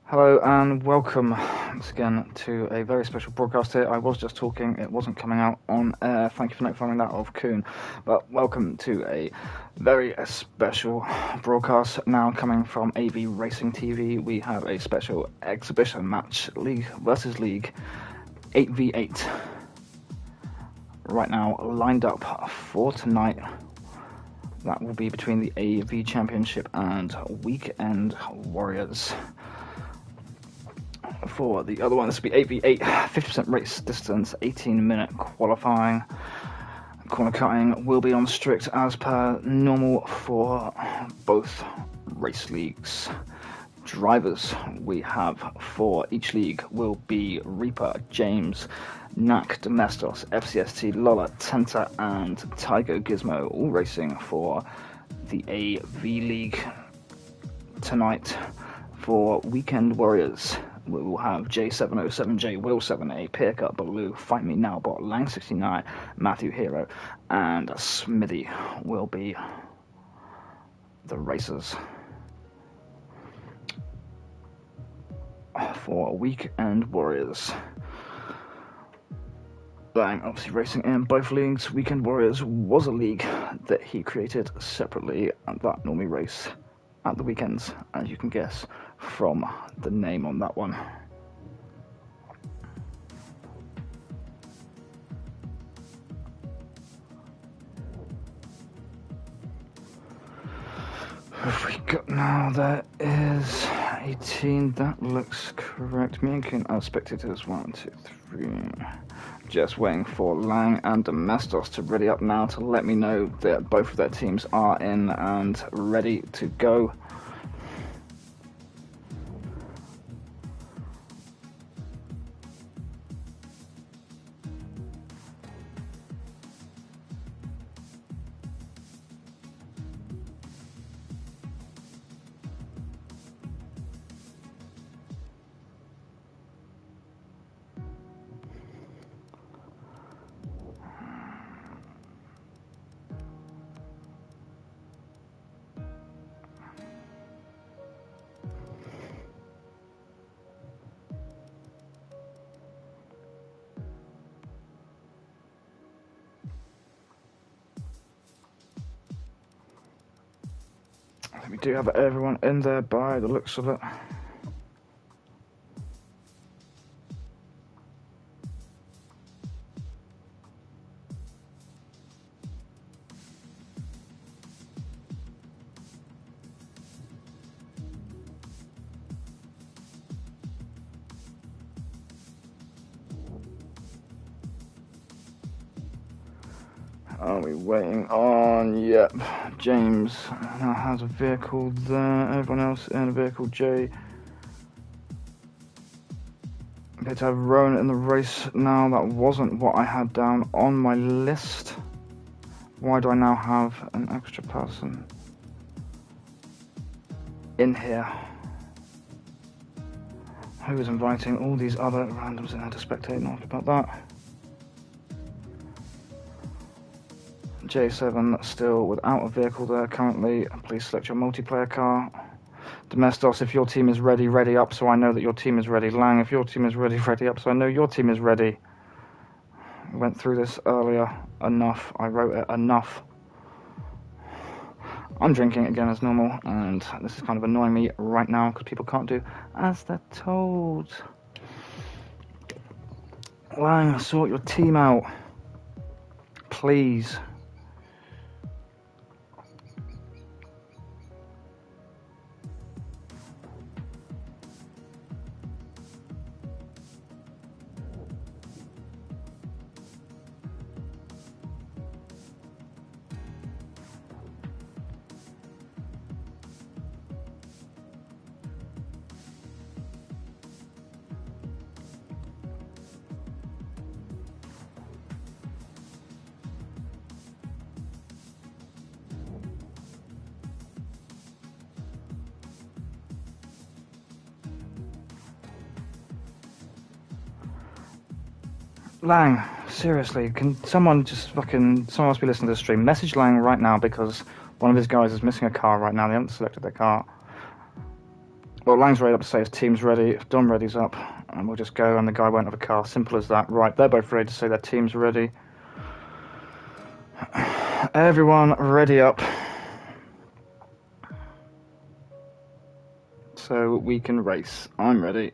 Hello and welcome once again to a very special broadcast here. I was just talking, it wasn't coming out on air. Thank you for notifying that of Kuhn. But welcome to a very special broadcast now coming from AV Racing TV. We have a special exhibition match, League versus League, 8v8. Right now lined up for tonight. That will be between the AV Championship and Weekend Warriors. For the other one, this will be 8v8, 50% race distance, 18-minute qualifying. Corner cutting will be on strict as per normal for both race leagues. Drivers we have for each league will be Reaper, James, Knack, Domestos, FCST, Lola, Tenta, and Tygo Gizmo, all racing for the AV League tonight. For Weekend Warriors, we will have J707J, Will7A, Piercut, Baloo, Fight Me Now Bot, Lang69, Matthew Hero, and Smithy will be the racers. For Weekend Warriors, Lang obviously racing in both leagues. Weekend Warriors was a league that he created separately that normally race at the weekends, as you can guess from the name on that one. Have we got now? There is 18. That looks correct. Me and Kuhn are spectators. 1, 2, 3. Just waiting for Lang and Domestos to ready up now to let me know that both of their teams are in and ready to go. We do have everyone in there by the looks of it. Are we waiting on? Yep. James now has a vehicle there. Everyone else in a vehicle. Jay. Okay, to have Rowan in the race now. That wasn't what I had down on my list. Why do I now have an extra person in here? Who is inviting all these other randoms in here to spectate? Not about that. J7 still without a vehicle there currently. Please select your multiplayer car. Domestos, if your team is ready, ready up so I know that your team is ready. Lang, if your team is ready, ready up so I know your team is ready. I went through this earlier. Enough. I wrote it. Enough. I'm drinking again as normal, and this is kind of annoying me right now because people can't do as they're told. Lang, sort your team out. Please. Lang, seriously, can someone else be listening to the stream? Message Lang right now because one of his guys is missing a car right now. They haven't selected their car. Well, Lang's ready up to say his team's ready. If Dom ready's up, and we'll just go, and the guy won't have a car. Simple as that. Right, they're both ready to say their team's ready. Everyone ready up. So we can race. I'm ready.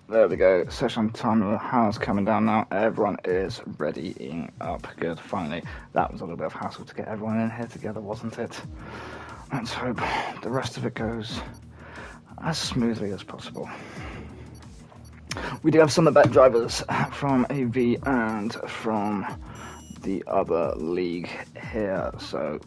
There we go. Session timer has coming down now. Everyone is readying up. Good. Finally, that was a little bit of hassle to get everyone in here together, wasn't it? Let's hope the rest of it goes as smoothly as possible. We do have some of the better drivers from AV and from the other league here, so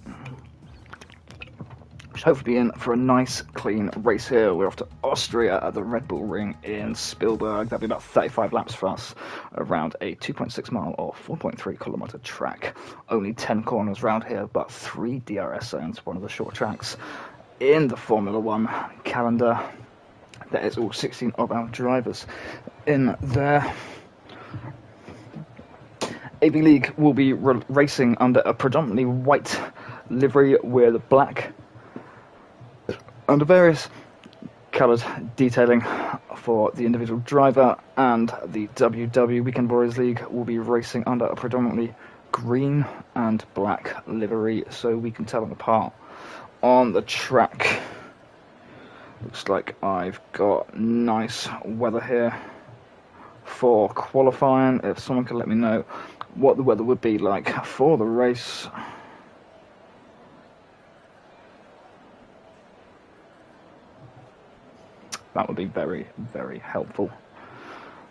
should hopefully be in for a nice clean race here. We're off to Austria at the Red Bull Ring in Spielberg. That'll be about 35 laps for us around a 2.6 mile or 4.3 kilometer track. Only 10 corners round here, but 3 DRS zones, one of the short tracks in the Formula One calendar. That is all 16 of our drivers in there. AV League will be racing under a predominantly white livery with black under various coloured detailing for the individual driver, and the WW Weekend Warriors League will be racing under a predominantly green and black livery, so we can tell them apart on the track. Looks like I've got nice weather here for qualifying. If someone could let me know what the weather would be like for the race. That would be very, very helpful.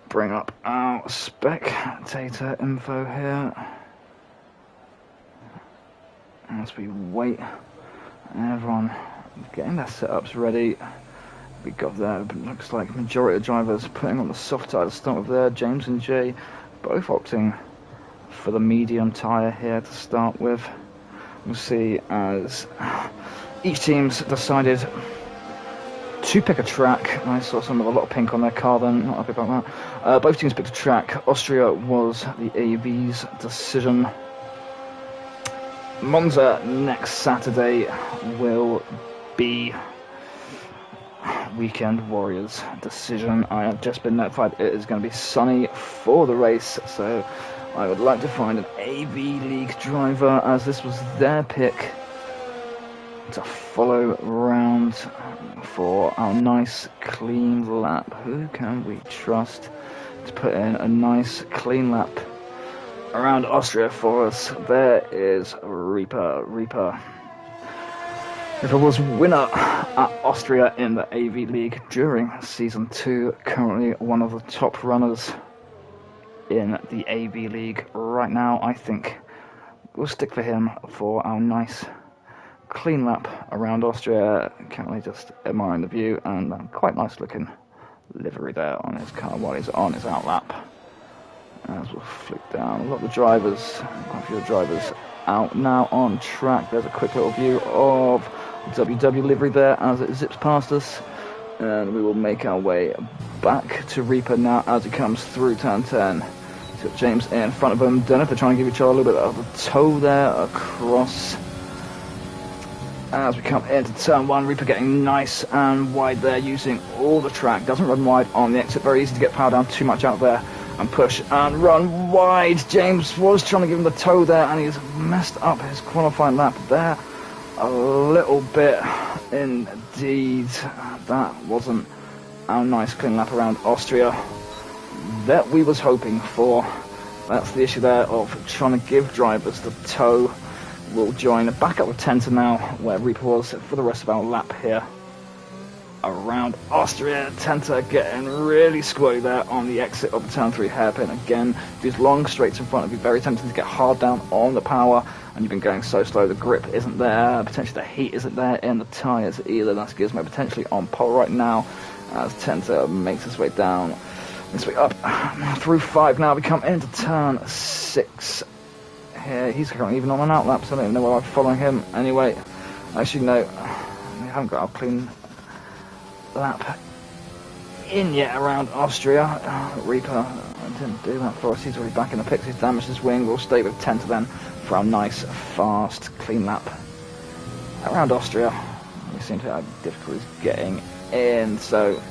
Bring up our spectator info here. As we wait, everyone getting their setups ready. We got there, looks like majority of drivers putting on the soft tyre to start with there. James and Jay both opting for the medium tyre here to start with. We'll see as each team's decided to pick a track. I saw some of a lot of pink on their car then, not happy about that. Both teams picked a track. Austria was the AV's decision. Monza next Saturday will be Weekend Warriors decision. I have just been notified it is going to be sunny for the race, so I would like to find an AV League driver, as this was their pick to follow round for our nice clean lap. Who can we trust to put in a nice clean lap around Austria for us? There is Reaper. Reaper was winner at Austria in the AV League during Season 2, currently one of the top runners in the AV League right now. I think we'll stick for him for our nice clean lap around Austria. Currently just admiring the view, and quite nice looking livery there on his car while he's on his out lap. As we'll flick down, a lot of the drivers, quite a few of the drivers out now on track. There's a quick little view of WW livery there as it zips past us, and we will make our way back to Reaper now as he comes through turn 10. He's got James in front of him. Don't know if they're trying to give each other a little bit of a tow there across. As we come into turn 1, Reaper getting nice and wide there, using all the track. Doesn't run wide on the exit, very easy to get power down too much out there and push and run wide. James was trying to give him the tow there, and he's messed up his qualifying lap there a little bit indeed. That wasn't our nice clean lap around Austria that we was hoping for. That's the issue there of trying to give drivers the tow. We'll join back up with Tenta now, where Reaper was for the rest of our lap here around Austria. Tenta getting really squirty there on the exit of the turn 3 hairpin. Again, these long straights in front of you, very tempting to get hard down on the power, and you've been going so slow, the grip isn't there, potentially the heat isn't there in the tyres either. That's Gizmo potentially on pole right now as Tenta makes his way down, this way up through 5 now. We come into turn 6 here. He's currently even on an outlap, so I don't even know why I'm following him. Anyway, actually no, we haven't got our clean lap in yet around Austria. Reaper didn't do that for us. He's already back in the pits. He's damaged his wing. We'll stay with 10 to then for a nice, fast, clean lap around Austria. We seem to have difficulties getting in, so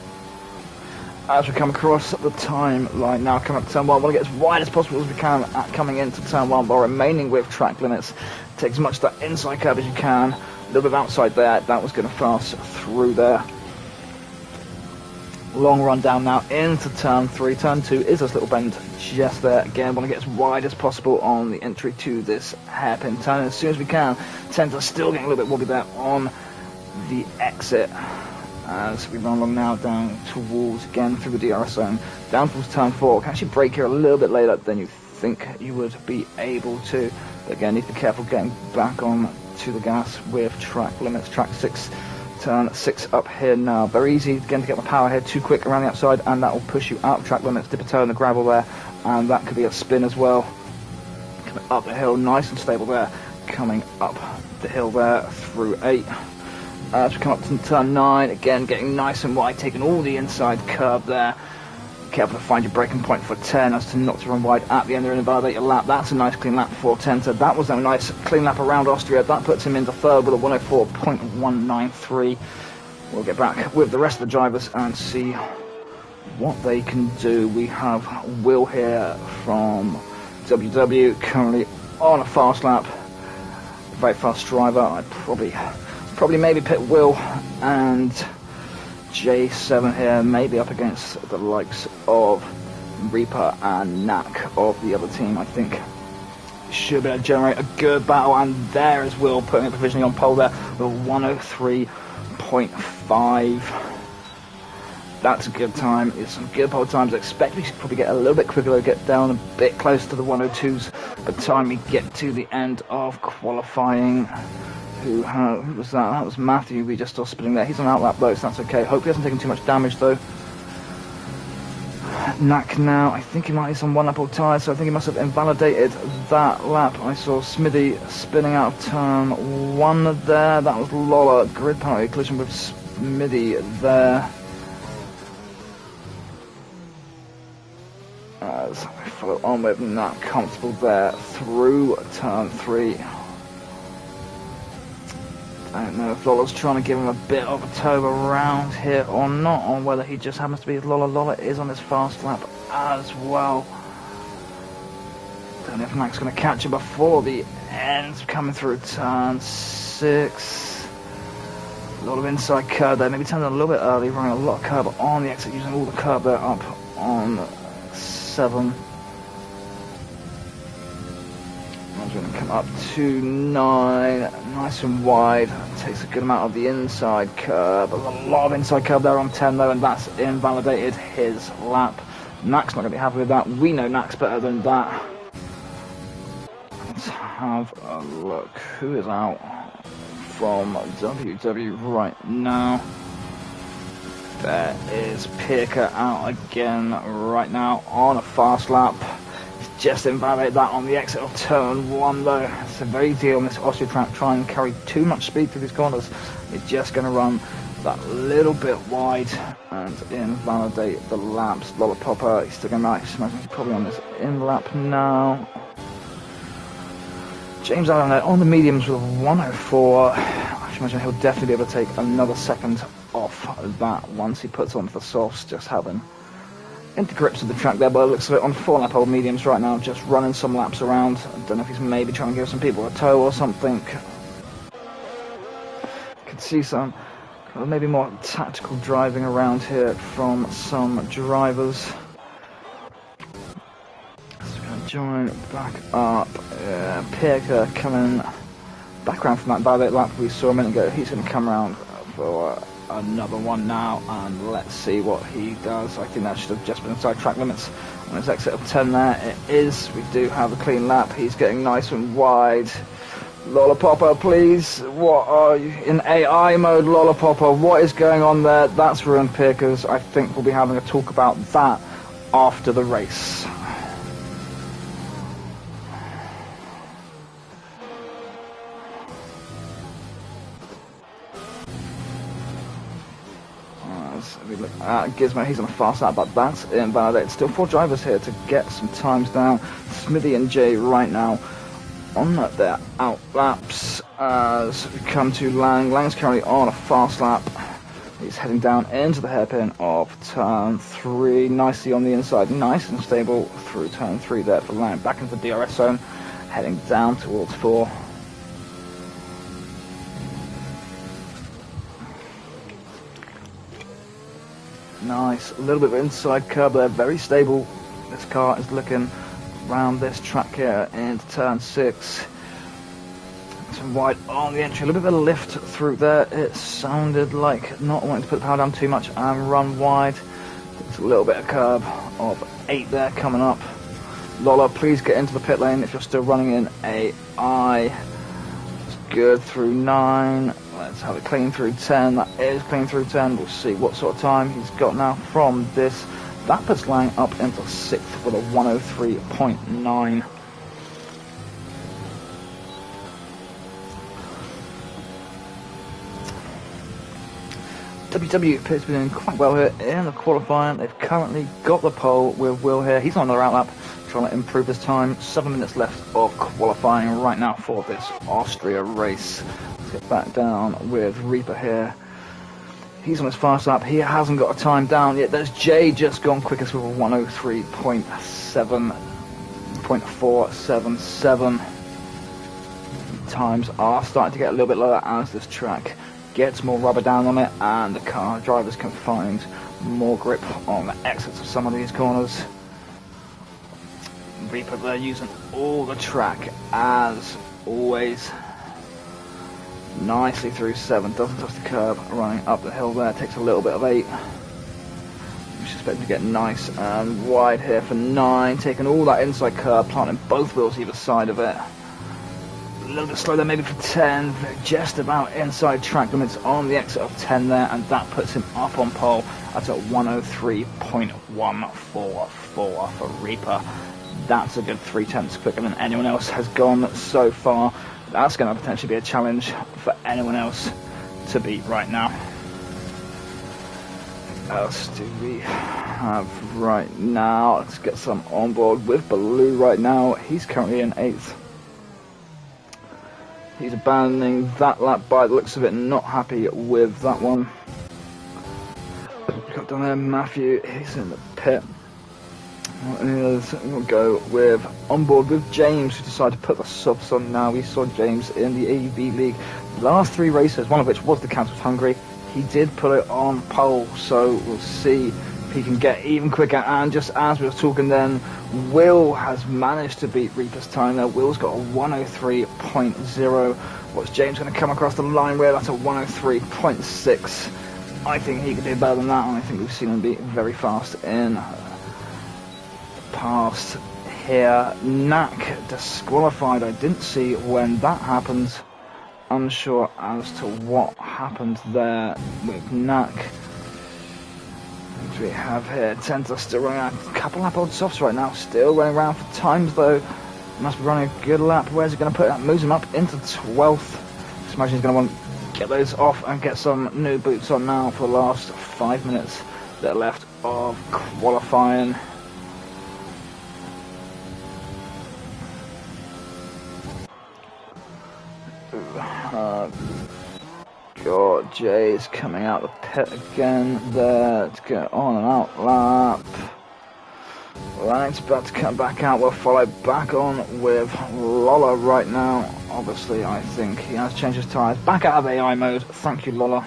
as we come across the timeline now, coming up to turn 1, want to get as wide as possible as we can at coming into turn 1 while remaining with track limits. Take as much of that inside curve as you can. A little bit of outside there. That was going to pass through there. Long run down now into turn 3. Turn 2 is this little bend just there. Again, want to get as wide as possible on the entry to this hairpin turn as soon as we can. Tend to still getting a little bit wobbly there on the exit as we run along now down towards, again, through the DRS zone, down towards turn 4. Can actually brake here a little bit later than you think you would be able to. But again, need to be careful getting back on to the gas with track limits. Track 6, turn 6 up here now. Very easy, again, to get the power here too quick around the outside, and that will push you out of track limits. Dip a toe in the gravel there, and that could be a spin as well. Coming up the hill, nice and stable there. Coming up the hill there through 8. As we come up to turn 9, again getting nice and wide, taking all the inside curb there. Careful to find your braking point for 10 as to not to run wide at the end there and invalidate your lap. That's a nice clean lap for 10. So that was a nice clean lap around Austria. That puts him into third with a 104.193. We'll get back with the rest of the drivers and see what they can do. We have Will here from WW currently on a fast lap. Very fast driver. I'd probably maybe pit Will and J7 here, maybe up against the likes of Reaper and Knack of the other team. I think should be able to generate a good battle, and there is Will putting it provisionally on pole there with 103.5. That's a good time. It's some good pole times. I expect we should probably get a little bit quicker, though, get down a bit closer to the 102s by the time we get to the end of qualifying. Who was that? That was Matthew. We just saw spinning there. He's on outlap though, so that's okay. Hope he hasn't taken too much damage though. Knack now, I think he might be on one lap old tyres, so I think he must have invalidated that lap. I saw Smithy spinning out of turn 1 there. That was Lola. Grid penalty collision with Smithy there. As we follow on with Knack comfortable there through turn 3. I don't know if Lola's trying to give him a bit of a tow around here or not, or whether he just happens to be Lola. Lola is on his fast lap as well. Don't know if Knack's going to catch him before the end. Coming through turn 6. A lot of inside curb there. Maybe turning a little bit early, running a lot of curb on the exit, using all the curb there up on 7. I'm going to come up to 9, nice and wide, takes a good amount of the inside curb. There's a lot of inside curb there on 10 though, and that's invalidated his lap. Knack's not going to be happy with that. We know Knack's better than that. Let's have a look. Who is out from WW right now? There is Pirker out again right now on a fast lap. Just invalidate that on the exit of turn 1 though. It's a very easy on this Austria track. Try and carry too much speed through these corners. You're just going to run that little bit wide and invalidate the laps. Lollipopper, he's still going to match. He's probably on this in lap now. James Allen there on the mediums with 104. I should imagine he'll definitely be able to take another second off that once he puts on the softs. Just having into grips of the track there, but it looks like on 4 lap old mediums right now, just running some laps around. I don't know if he's maybe trying to give some people a tow or something. Could see some maybe more tactical driving around here from some drivers. So we're going to join back up. Pirker coming back around from that violet lap we saw a minute ago. He's going to come around for another one now, and let's see what he does. I think that should have just been inside track limits on his exit of 10 there. It is. We do have a clean lap. He's getting nice and wide. Lollipopper, please. What are you in AI mode, Lollipopper? What is going on there? That's ruined Pirkers. I think we'll be having a talk about that after the race. We look at Gizmo, he's on a fast lap, but that's invalidated. Still 4 drivers here to get some times down. Smithy and Jay right now on their out laps as we come to Lang. Lang's currently on a fast lap. He's heading down into the hairpin of turn 3, nicely on the inside, nice and stable through turn 3 there for Lang. Back into the DRS zone, heading down towards 4. Nice, a little bit of inside curb there, very stable. This car is looking around this track here into turn 6. Some wide on the entry, a little bit of a lift through there. It sounded like not wanting to put the power down too much and run wide. There's a little bit of curb of 8 there coming up. Lola, please get into the pit lane if you're still running in AI. It's good through 9. Let's have it clean through 10. That is clean through 10. We'll see what sort of time he's got now from this. That puts Lang up into 6th with a 103.9. WW appears to be doing quite well here in the qualifying. They've currently got the pole with Will here. He's on another outlap, trying to improve his time. 7 minutes left of qualifying right now for this Austria race. Let's get back down with Reaper here. He's on his fast lap. He hasn't got a time down yet. There's Jay just gone quickest with a 103.477. Times are starting to get a little bit lower as this track gets more rubber down on it, and the car drivers can find more grip on the exits of some of these corners. Reaper there using all the track as always. Nicely through 7, doesn't touch the curb, running up the hill there, takes a little bit of 8. We expect to get nice and wide here for 9, taking all that inside curb, planting both wheels either side of it. A little bit slow there maybe for 10, just about inside track limits on the exit of 10 there, and that puts him up on pole at a 103.144 for Reaper. That's a good 3/10 quicker than anyone else has gone so far. That's going to potentially be a challenge for anyone else to beat right now. What else do we have right now? Let's get some on board with Baloo right now. He's currently in 8th. He's abandoning that lap by the looks of it, not happy with that one. Got down there, Matthew, he's in the pit. We'll go with on board with James, who decided to put the subs on now. We saw James in the AEB League last 3 races, one of which was the Council of Hungary. He did put it on pole, so we'll see if he can get even quicker. And just as we were talking then, Will has managed to beat Reaper's time there. Will's got a 103.0. What's James going to come across the line with? That's a 103.6. I think he can do better than that, and I think we've seen him be very fast in past here. Knack disqualified. I didn't see when that happened. Unsure as to what happened there with Knack. What do we have here? Tenta still running out. A couple lap old softs right now. Still running around for times though. Must be running a good lap. Where's he going to put that? Moves him up into 12th. Just imagine he's going to want to get those off and get some new boots on now for the last 5 minutes that are left of qualifying. God, Jay's coming out the pit again there. Let's get on and out lap. Lang's about to come back out. We'll follow back on with Lola right now. Obviously, I think he has changed his tyres. Back out of AI mode. Thank you, Lola.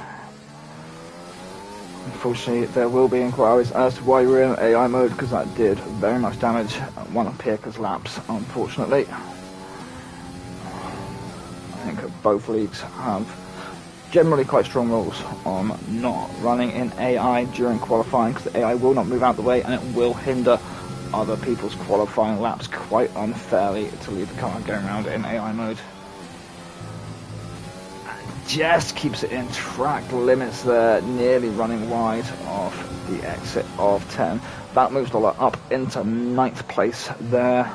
Unfortunately, there will be inquiries as to why you were in AI mode, because that did very much damage one of Pirka's laps, unfortunately. I think both leagues have generally quite strong rules on not running in AI during qualifying, because the AI will not move out the way and it will hinder other people's qualifying laps quite unfairly to leave the car going around in AI mode. Just keeps it in track limits there, nearly running wide of the exit of 10. That moves Lola up into 9th place there.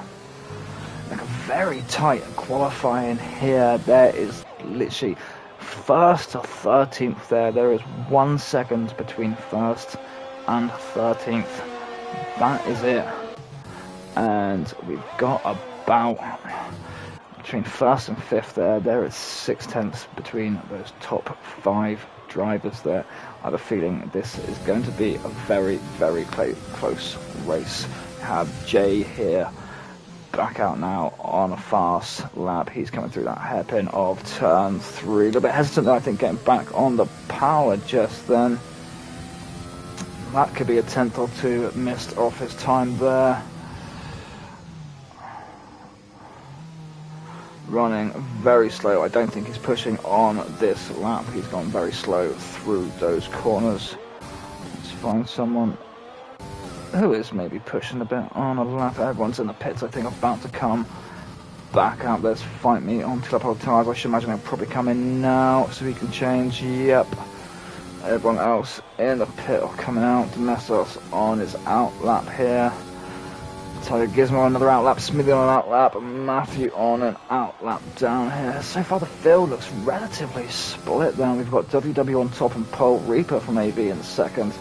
Like a very tight qualifying here. There is literally 1st to 13th there is 1 second between 1st and 13th. That is it. And we've got about between 1st and 5th there is 6 tenths between those top 5 drivers there. I have a feeling this is going to be a very, very close race. We have Jay here back out now on a fast lap. He's coming through that hairpin of turn 3. A little bit hesitant though, I think, getting back on the power just then. That could be a tenth or two missed off his time there. Running very slow. I don't think he's pushing on this lap. He's gone very slow through those corners. Let's find someone who is maybe pushing a bit on a lap. Everyone's in the pits, I think, about to come back out. Let's fight me on two-lap tires. I should imagine they'll probably come in now so we can change. Yep. Everyone else in the pit or coming out. Domestos on his out lap here. Tiger Gizmo on another outlap, Smithy on an outlap, Matthew on an outlap down here. So far the field looks relatively split then. We've got WW on top and pole, Reaper from AV in second.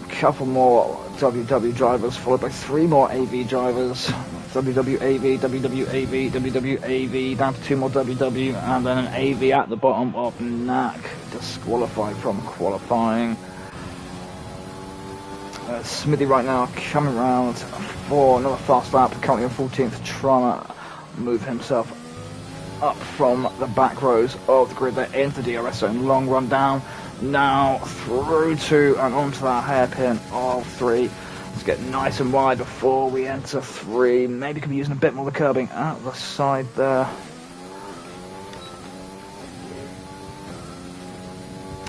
A couple more WW drivers followed by 3 more AV drivers. WWAV, WWAV, WWAV, down to 2 more WW, and then an AV at the bottom of NAC, disqualified from qualifying. Smithy right now coming round for another fast lap, currently on 14th, trying to move himself up from the back rows of the grid there into the DRS zone. Long run down, now through to and onto that hairpin of 3. Let's get nice and wide before we enter 3. Maybe could be using a bit more of the curbing at the side there.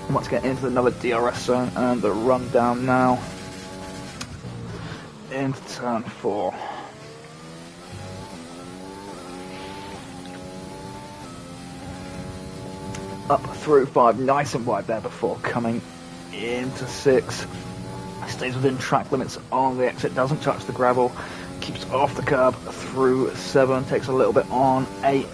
Let's get into another DRS zone and the run down now. Into turn 4. Up through 5, nice and wide there before coming into 6. Stays within track limits on the exit, doesn't touch the gravel, keeps off the curb through 7, takes a little bit on 8.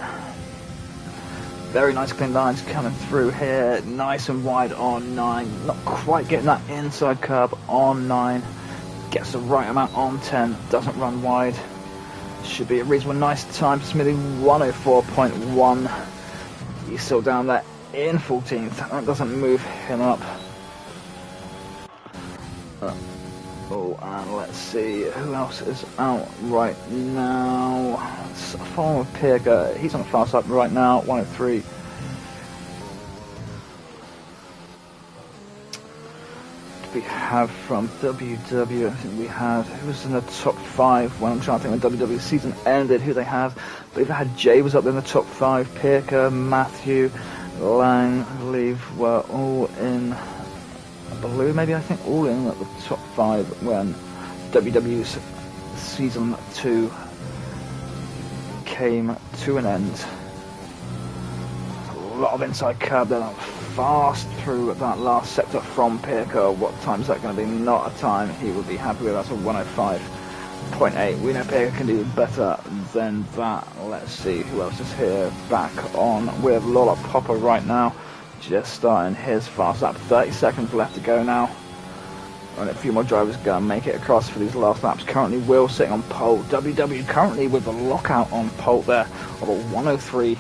Very nice clean lines coming through here, nice and wide on 9, not quite getting that inside curb on 9. Gets the right amount on 10, doesn't run wide. Should be a reasonable nice time for Smithy, 104.1. He's still down there in 14th. That doesn't move him up. And let's see who else is out right now. Following with Pirga, he's on the fast lap right now, 103. We have from WW, I think we had, who was in the top 5 when I'm trying to think when WW season ended, who they had. I believe they had Jay was up in the top 5, Pirka, Matthew, Lang, I believe were all in, Baloo maybe, I think, all in at the top 5 when WW's season 2 came to an end. A lot of inside curb there, fast through that last sector from Pirko. What time is that going to be? Not a time he would be happy with. That's a 105.8. We know Pirko can do better than that. Let's see who else is here. Back on with Lola Popper right now, just starting his fast lap. 30 seconds left to go now, and a few more drivers going to make it across for these last laps. Currently Will sitting on pole. WW currently with a lockout on pole there of a 103.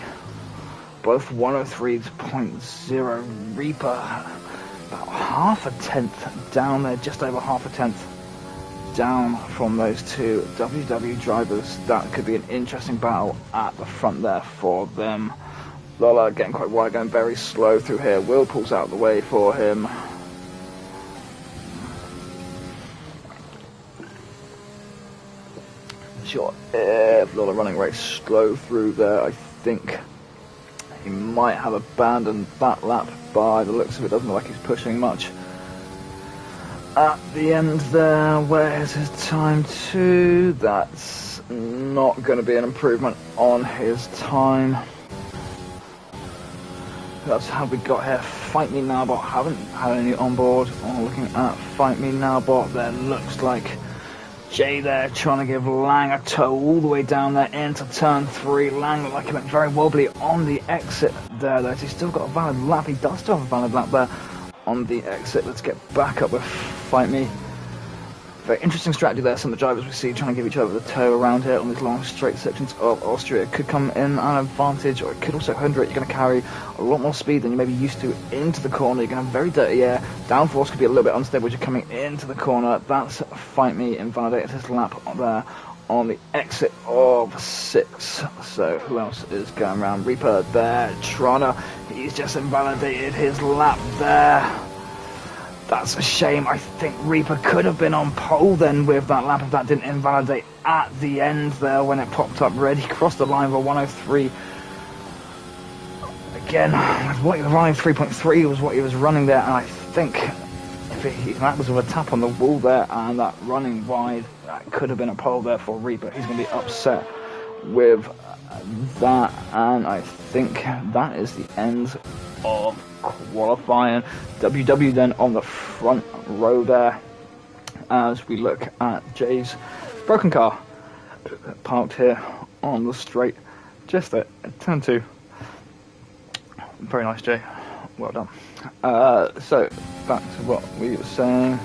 Both 103.0. Reaper about half a tenth down there, just over half a tenth down from those two WW drivers. That could be an interesting battle at the front there for them. Lola getting quite wide, going very slow through here. Will pulls out the way for him. Sure, Lola running very slow through there. I think he might have abandoned that lap by the looks of it. Doesn't look like he's pushing much at the end there. Where's his time to? That's not going to be an improvement on his time. That's how we got here. Fight Me Now Bot haven't had any on board. Oh, looking at Fight Me Now Bot, there looks like Jay there trying to give Lang a toe all the way down there into turn 3. Lang looked like he went very wobbly on the exit there, though. He's still got a valid lap. He does still have a valid lap there on the exit. Let's get back up with Fight Me. Very interesting strategy there. Some of the drivers we see trying to give each other the toe around here on these long straight sections of Austria. It could come in an advantage, or it could also hinder it. You're going to carry a lot more speed than you may be used to into the corner. You're going to have very dirty air. Downforce could be a little bit unstable as you're coming into the corner. That's Fight Me invalidated his lap there on the exit of 6. So who else is going around? Reaper there. Trotter, he's just invalidated his lap there. That's a shame. I think Reaper could have been on pole then with that lap if that didn't invalidate at the end there when it popped up red. He crossed the line for 103. Again, what he was running 3.3 was what he was running there, and I think if that was with a tap on the wall there and that running wide, that could have been a pole there for Reaper. He's going to be upset with that, and I think that is the end of qualifying. WW then on the front row there as we look at Jay's broken car parked here on the straight just at turn 2. Very nice, Jay, well done. So back to what we were saying.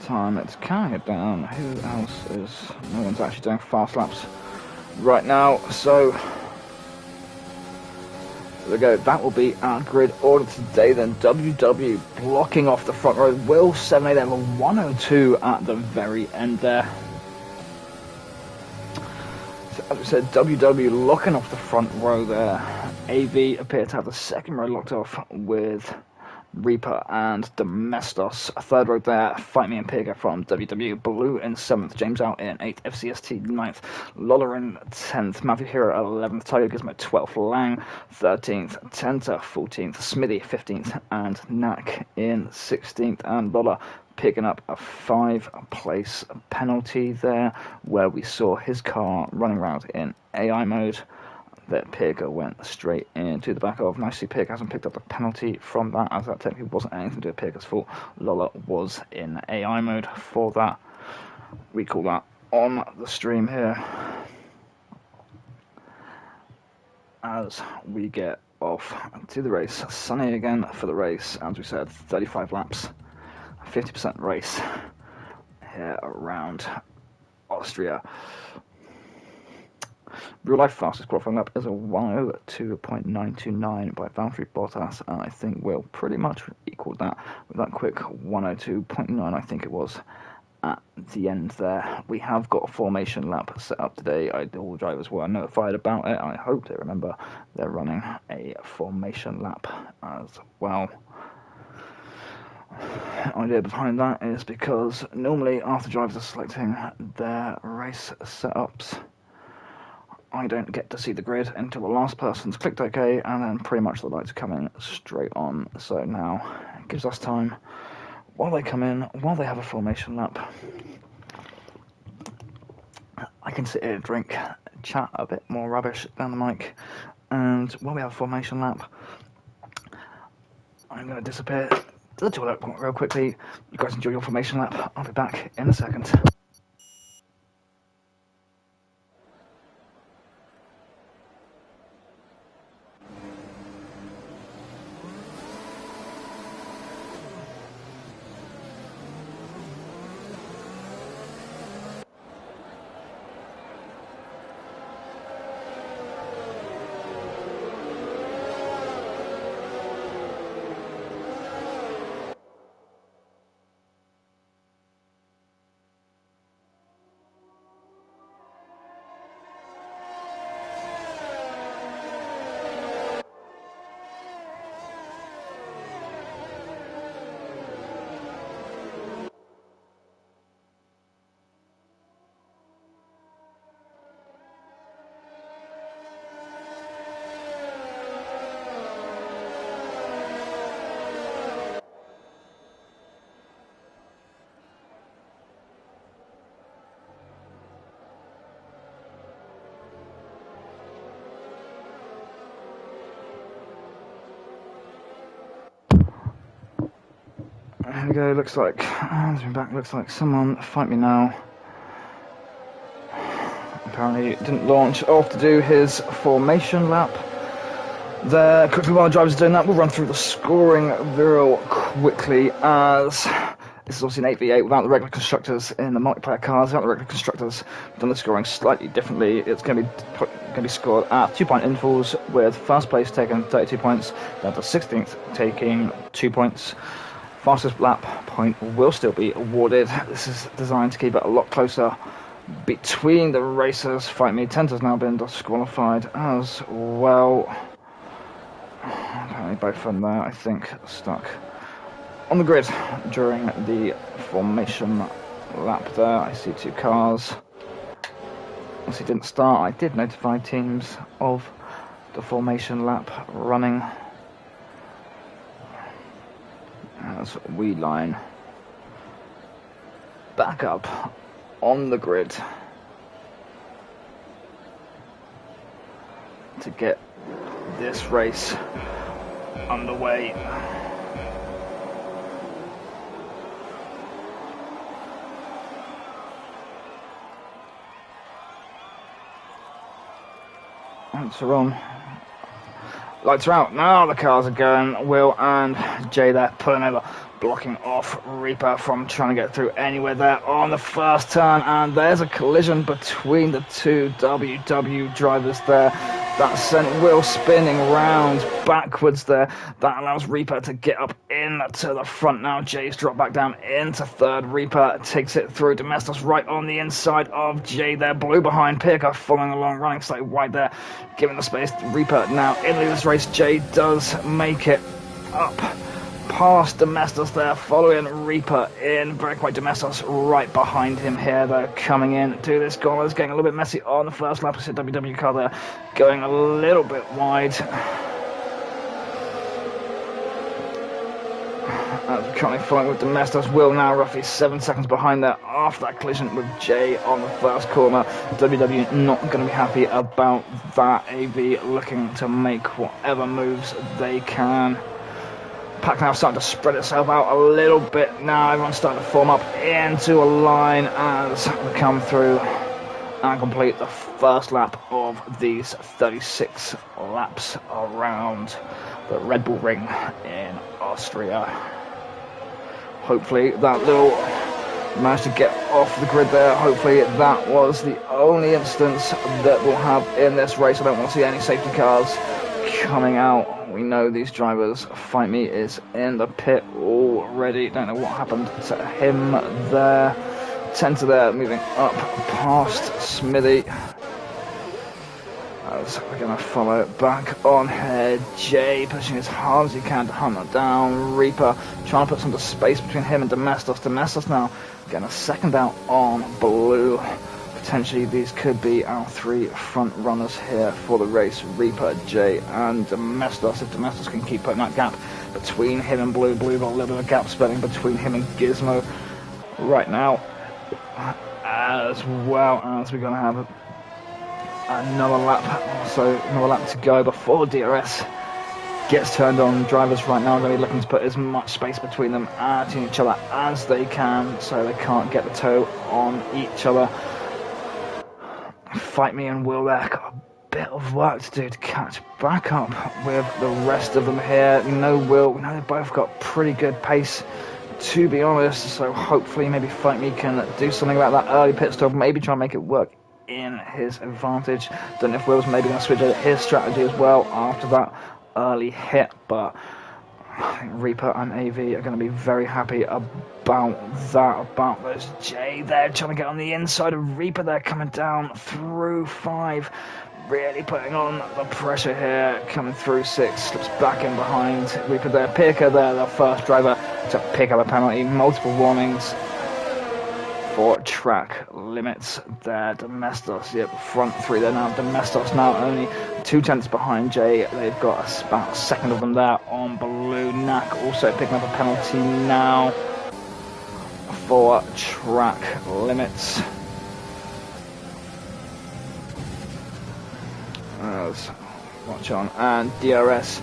Time, let's carry it down. Who else is? No one's actually doing fast laps right now, so there we go. That will be our grid order today then. WW blocking off the front row. Will 7A there with 102 at the very end there. So as I said, WW locking off the front row there. AV appear to have the second row locked off with Reaper and Domestos. A third row there. Fight Me and Pega from WW. Blue in 7th. James out in 8th. FCST 9th. Lola in 10th. Matthew Hero 11th. Tiger Gizmo 12th. Lang 13th. Tenta 14th. Smithy 15th. And Knack in 16th. And Lola picking up a 5-place penalty there, where we saw his car running around in AI mode. That Pig went straight into the back of. Nicely, Pig hasn't picked up a penalty from that, as that technically wasn't anything to do with Pig's fault. Lola was in AI mode for that. We call that on the stream here. As we get off to the race. Sunny again for the race, as we said, 35 laps, 50% race here around Austria. Real life fastest qualifying lap is a 102.929 by Valtteri Bottas, and I think we'll pretty much equal that with that quick 102.9, I think it was, at the end there. We have got a formation lap set up today. All the drivers were notified about it. I hope they remember they're running a formation lap as well. The idea behind that is because normally after drivers are selecting their race setups, I don't get to see the grid until the last person's clicked OK, and then pretty much the lights are coming straight on. So now it gives us time, while they come in, while they have a formation lap, I can sit here, drink, chat a bit more rubbish down the mic, and while we have a formation lap, I'm going to disappear to the toilet real quickly. You guys enjoy your formation lap. I'll be back in a second. here we go. Looks like back. Looks like someone fight me now. Apparently didn't launch off to do his formation lap. There, quickly while the driver's doing that, we'll run through the scoring real quickly, as this is obviously an 8v8 without the regular constructors in the multiplayer cars. Without the regular constructors, we've done the scoring slightly differently. It's going to be scored at 2-point intervals, with first place taking 32 points, down to 16th taking 2 points. Fastest lap point will still be awarded. This is designed to keep it a lot closer between the racers. Fight Me Tent has now been disqualified as well. Apparently both of them there, I think, stuck on the grid during the formation lap there. I see 2 cars. Once he didn't start, I did notify teams of the formation lap running. As we line back up on the grid to get this race underway. Lights are on. Lights are out. Now the cars are going. Will and Jay there pulling over, blocking off Reaper from trying to get through anywhere there on the first turn. And there's a collision between the two WW drivers there. That sent Will spinning round backwards there. That allows Reaper to get up into the front now. Jay's dropped back down into third. Reaper takes it through. Domestos right on the inside of Jay there. Blue behind. Pirker following along, running slightly wide there, giving the space to Reaper now in this race. Jay does make it up past Domestos there, following Reaper in. Breakaway Domestos right behind him here, though, coming in to this corner. It's getting a little bit messy on the first lap. I said WW car there going a little bit wide. As we're currently following with Domestos. Will now roughly 7 seconds behind there after that collision with Jay on the first corner. WW not going to be happy about that. AV looking to make whatever moves they can. Pack now starting to spread itself out a little bit now. Everyone's starting to form up into a line as we come through and complete the first lap of these 36 laps around the Red Bull Ring in Austria. Hopefully that little managed to get off the grid there. Hopefully that was the only instance that we'll have in this race. I don't want to see any safety cars coming out. We know these drivers. Fight Me is in the pit already. Don't know what happened to him there. Tenter there moving up past Smithy. As we're going to follow back on here. Jay pushing as hard as he can to hunt that down. Reaper trying to put some space between him and Domestos. Domestos now getting a second out on Blue. Potentially these could be our 3 front runners here for the race. Reaper, Jay and Domestos. If Domestos can keep putting that gap between him and Blue. Blue got a little bit of a gap spreading between him and Gizmo right now. As well as we're going to have another lap to go before DRS gets turned on. Drivers right now are going to be looking to put as much space between them and each other as they can, so they can't get the toe on each other. Fight Me and Will there got a bit of work to do to catch back up with the rest of them here. We know Will, we know they've both got pretty good pace, to be honest, so hopefully maybe Fight Me can do something about that early pit stop, maybe try and make it work in his advantage. Don't know if Will's maybe going to switch his strategy as well after that early hit, but I think Reaper and AV are going to be very happy about that. About those Jay there trying to get on the inside of Reaper there, coming down through 5, really putting on the pressure here, coming through 6, slips back in behind Reaper there. Pirker there, the first driver to pick up a penalty. Multiple warnings for track limits there. Domestos, yep, front 3 there now. Domestos now only 2 tenths behind Jay. They've got about a second of them there on Blue. Knack also picking up a penalty now for track limits. Watch on, and DRS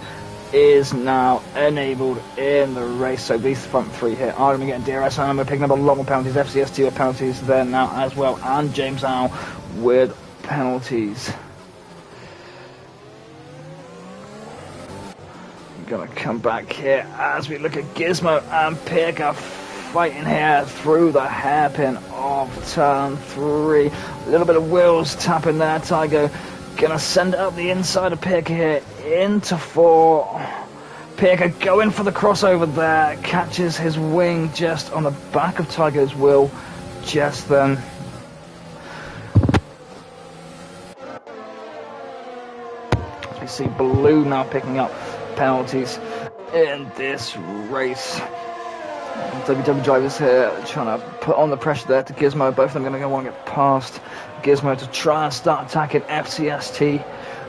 is now enabled in the race. So these front three here are going to be getting DRS, and we're picking up a lot more penalties. FCST with penalties there now as well, and James Al with penalties. Gonna come back here as we look at Gizmo and Pirker fighting here through the hairpin of turn 3. A little bit of wheels tapping there. Tygo gonna send it up the inside of Pirker here into 4. Pirker going for the crossover there, catches his wing just on the back of Tygo's wheel just then. As we see Blue now picking up penalties in this race. WW drivers here trying to put on the pressure there to Gizmo. Both of them going to want to get past Gizmo to try and start attacking. FCST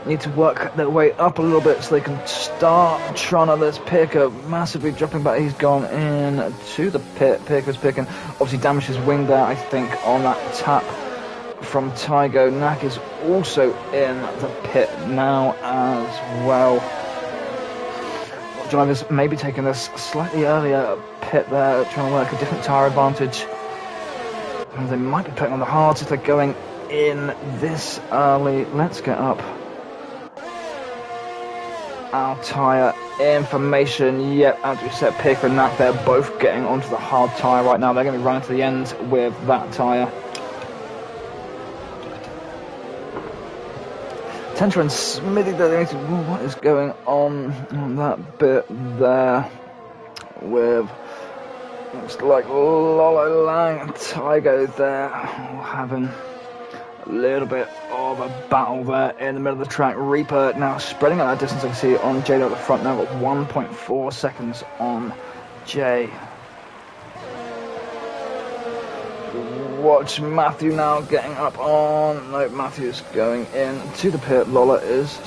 need to work their way up a little bit so they can start trying to. There's Pirker massively dropping back. He's gone in to the pit. Pirker's picking, obviously damaged his wing there, I think, on that tap from Tygo. Knack is also in the pit now as well. Drivers maybe taking this slightly earlier pit there, trying to work a different tyre advantage. And they might be putting on the hards if they're going in this early. Let's get up our tyre information. Yep, as we said, Pirker and Knack, they're both getting onto the hard tyre right now. They're going to be running to the end with that tyre. Tentra and Smithy, what is going on that bit there with, looks like Lolo Lang and Tygo there having a little bit of a battle there in the middle of the track. Reaper now spreading out that distance. I can see on Jay at the front now, got 1.4 seconds on Jay. Watch Matthew now getting up on. No, Matthew's going in to the pit. Lola's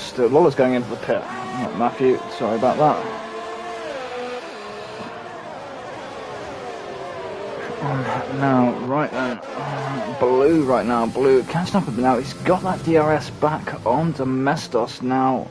going into the pit. Not Matthew. Sorry about that. Now, right then, Blue right now. Blue catching up with him now. He's got that DRS back on Domestos now.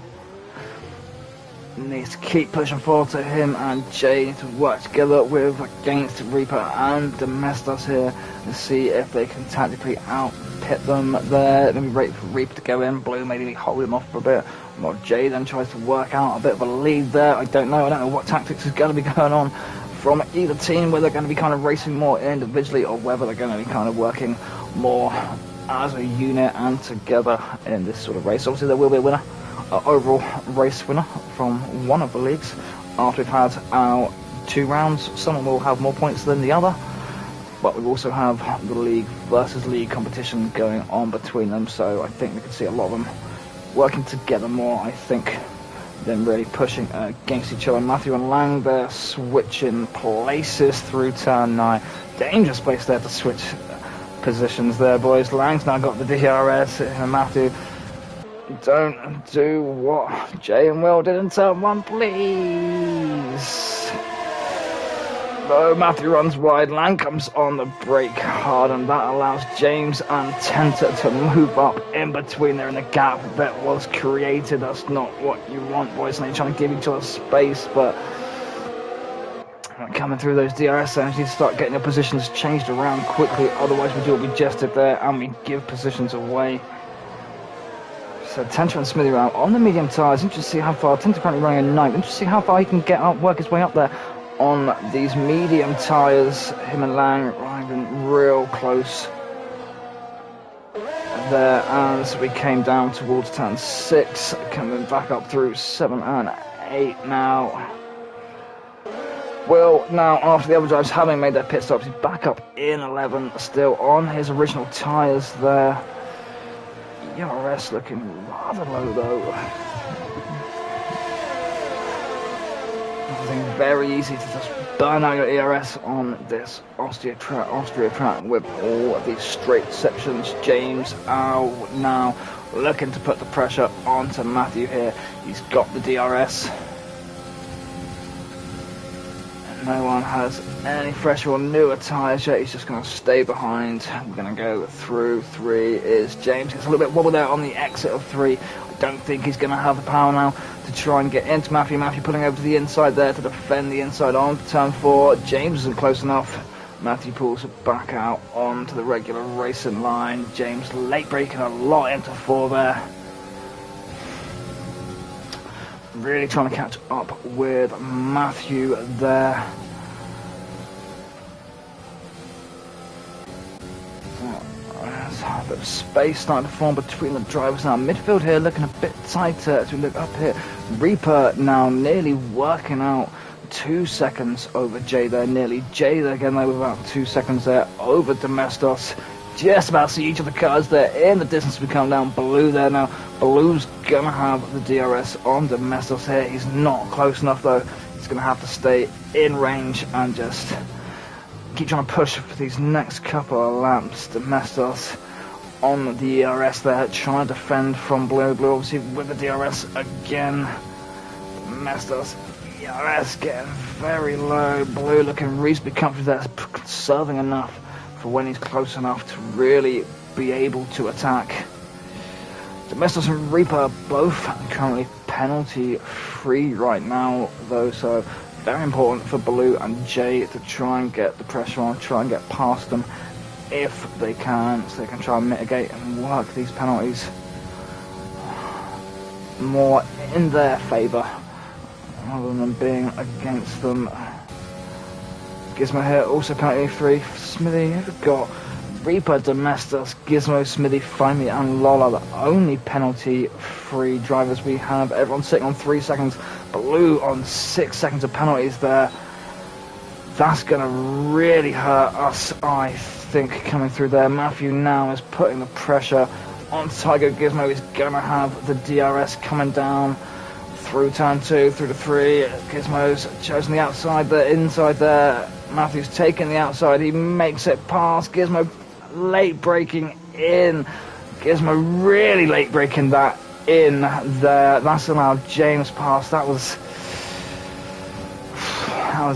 Needs to keep pushing forward to him and Jay to work together with against Reaper and Domestos here to see if they can tactically out-pit them there. Maybe wait for Reaper to go in. Blue maybe hold him off for a bit. While Jay then tries to work out a bit of a lead there. I don't know what tactics is going to be going on from either team, whether they're going to be kind of racing more individually or whether they're going to be kind of working more as a unit and together in this sort of race. Obviously there will be a winner. Overall race winner from one of the leagues after we've had our 2 rounds. Someone will have more points than the other, but we also have the league versus league competition going on between them, so I think we can see a lot of them working together more, I think, than really pushing against each other. Matthew and Lang there switching places through turn 9. Dangerous place there to switch positions there, boys. Lang's now got the DRS and Matthew. Don't do what Jay and Will did in turn 1, please. No, Matthew runs wide. Lang comes on the brake hard, and that allows James and Tenta to move up in between there in the gap that was created. That's not what you want, boys. And they're trying to give each other space, but coming through those DRS zones, you need to start getting your positions changed around quickly. Otherwise, we do what we just did there, and we give positions away. So Tentra and Smithy are out on the medium tyres. Interesting to see how far. Tentra currently running a 9th. Interesting to see how far he can get up, work his way up there on these medium tyres. Him and Lang arriving real close there as we came down towards turn 6. Coming back up through 7 and 8 now. Will now, after the other drivers having made their pit stops, he's back up in 11, still on his original tyres there. ERS looking rather low though. I think very easy to just burn out your ERS on this Austria track with all of these straight sections. James Au now looking to put the pressure onto Matthew here. He's got the DRS. No one has any fresher or newer tyres yet. He's just going to stay behind. We're going to go through 3 is James. It's a little bit wobble there on the exit of 3. I Don't think he's going to have the power now to try and get into Matthew. Matthew pulling over to the inside there to defend the inside on turn 4. James isn't close enough. Matthew pulls back out onto the regular racing line. James late braking a lot into 4 there. Really trying to catch up with Matthew there. A bit of space starting to form between the drivers now. Midfield here looking a bit tighter as we look up here. Reaper now nearly working out 2 seconds over Jay there. Nearly Jay there again though with about 2 seconds there over Domestos. Just about to see each of the cars there in the distance. We come down Blue there now. Blue's gonna have the DRS on Domestos here. He's not close enough though. He's gonna have to stay in range and just keep trying to push for these next couple of laps. Domestos on the DRS there, trying to defend from Blue. Blue obviously with the DRS again. Domestos DRS getting very low. Blue looking reasonably comfortable there, conserving enough for when he's close enough to really be able to attack. Domestos and Reaper both currently penalty free right now though, so very important for Blue and Jay to try and get the pressure on, try and get past them if they can, so they can try and mitigate and work these penalties more in their favour rather than being against them. Gizmo here also penalty free. Smithy, we've got Reaper, Domestos, Gizmo, Smithy, Finally and Lola, the only penalty free drivers we have. Everyone's sitting on 3 seconds. Blue on 6 seconds of penalties there. That's going to really hurt us, I think, coming through there. Matthew now is putting the pressure on Tiger. Gizmo is going to have the DRS coming down through turn 2, through to 3. Gizmo's chosen the outside, the inside there. Matthew's taking the outside. He makes it past. Gizmo late braking in. Gizmo really late braking that in there. That's allowed James past. That was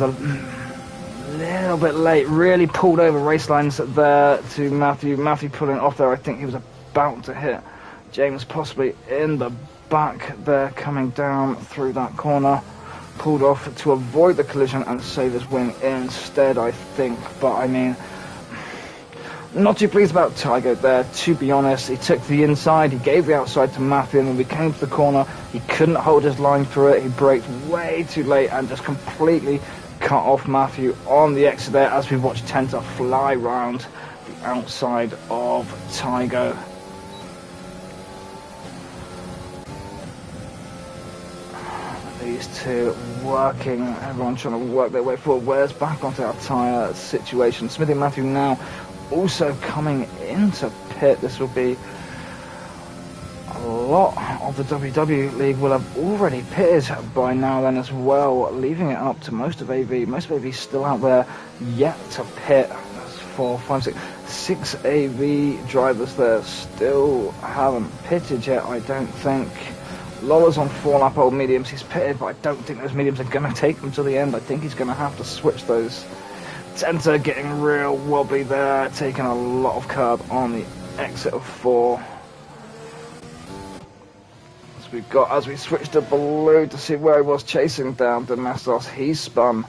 a little bit late. Really pulled over race lines there to Matthew. Matthew pulling off there. I think he was about to hit James possibly in the back there coming down through that corner. Pulled off to avoid the collision and save his win instead, I think. But I mean, not too pleased about Tiger there, to be honest. He took the inside, he gave the outside to Matthew, and when we came to the corner, he couldn't hold his line through it. He braked way too late and just completely cut off Matthew on the exit there as we watched Tenta fly round the outside of Tiger. These two working, everyone trying to work their way forward. Where's back onto our tyre situation? Smithy and Matthew now also coming into pit. This will be a lot of the WW League will have already pitted by now then as well, leaving it up to most of AV. Most of AV still out there yet to pit. That's 4, 5, 6 AV drivers there still haven't pitted yet, I don't think. Lola's on 4 lap old mediums. He's pitted, but I don't think those mediums are going to take him to the end. I think he's going to have to switch those. Tenta getting real wobbly there, taking a lot of curb on the exit of 4. As we switch to Blue to see where he was chasing down Domestos, he spun.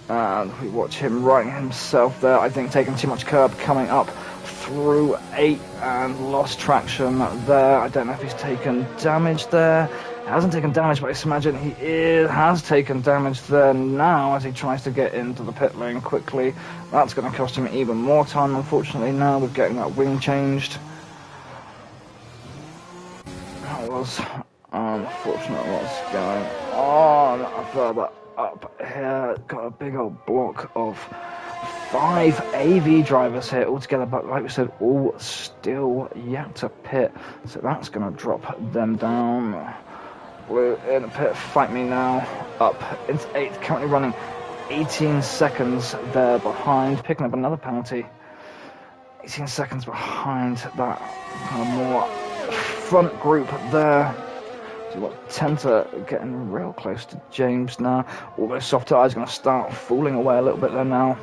And we watch him righting himself there. I think taking too much curb coming up through 8 and lost traction there. I don't know if he's taken damage there. He hasn't taken damage, but I imagine he has taken damage there now as he tries to get into the pit lane quickly. That's going to cost him even more time, unfortunately, now with getting that wing changed. That was unfortunate what's going on further up here. Got a big old block of 5 AV drivers here altogether, but like we said, all still yet to pit, so that's going to drop them down. Blue in the pit, fight me now, up into 8th, currently running 18 seconds there behind, picking up another penalty. 18 seconds behind that kind of more front group there. So we've got Tenta getting real close to James now. All those soft tyres going to start falling away a little bit there now.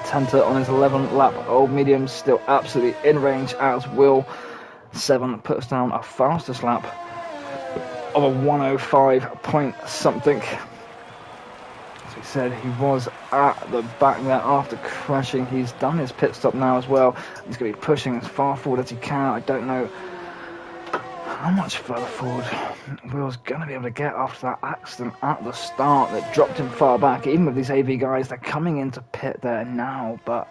Tenta on his 11th lap, old mediums still absolutely in range, as will 7 puts down a fastest lap of a 105 point something. As we said, he was at the back there after crashing. He's done his pit stop now as well. He's going to be pushing as far forward as he can. I don't know how much further forward Will's going to be able to get after that accident at the start that dropped him far back. Even with these AV guys, they're coming into pit there now, but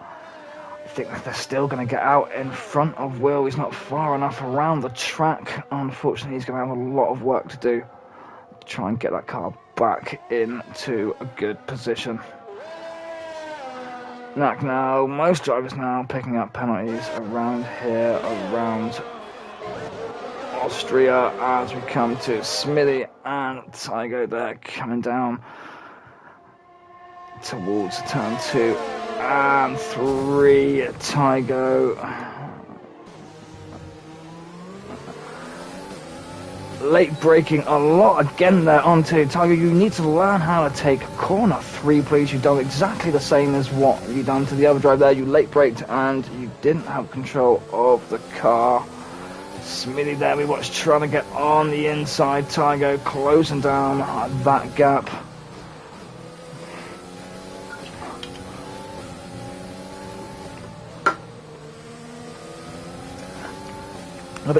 I think that they're still going to get out in front of Will. He's not far enough around the track. Unfortunately, he's going to have a lot of work to do to try and get that car back into a good position. Now, most drivers now picking up penalties around here, around Austria, as we come to Smithy and Tygo there coming down towards turn 2 and 3. Tygo late braking a lot again there onto Tygo. You need to learn how to take corner 3, please. You've done exactly the same as what you've done to the other driver there. You late braked and you didn't have control of the car. Smithy there, we watched trying to get on the inside. Tygo closing down that gap.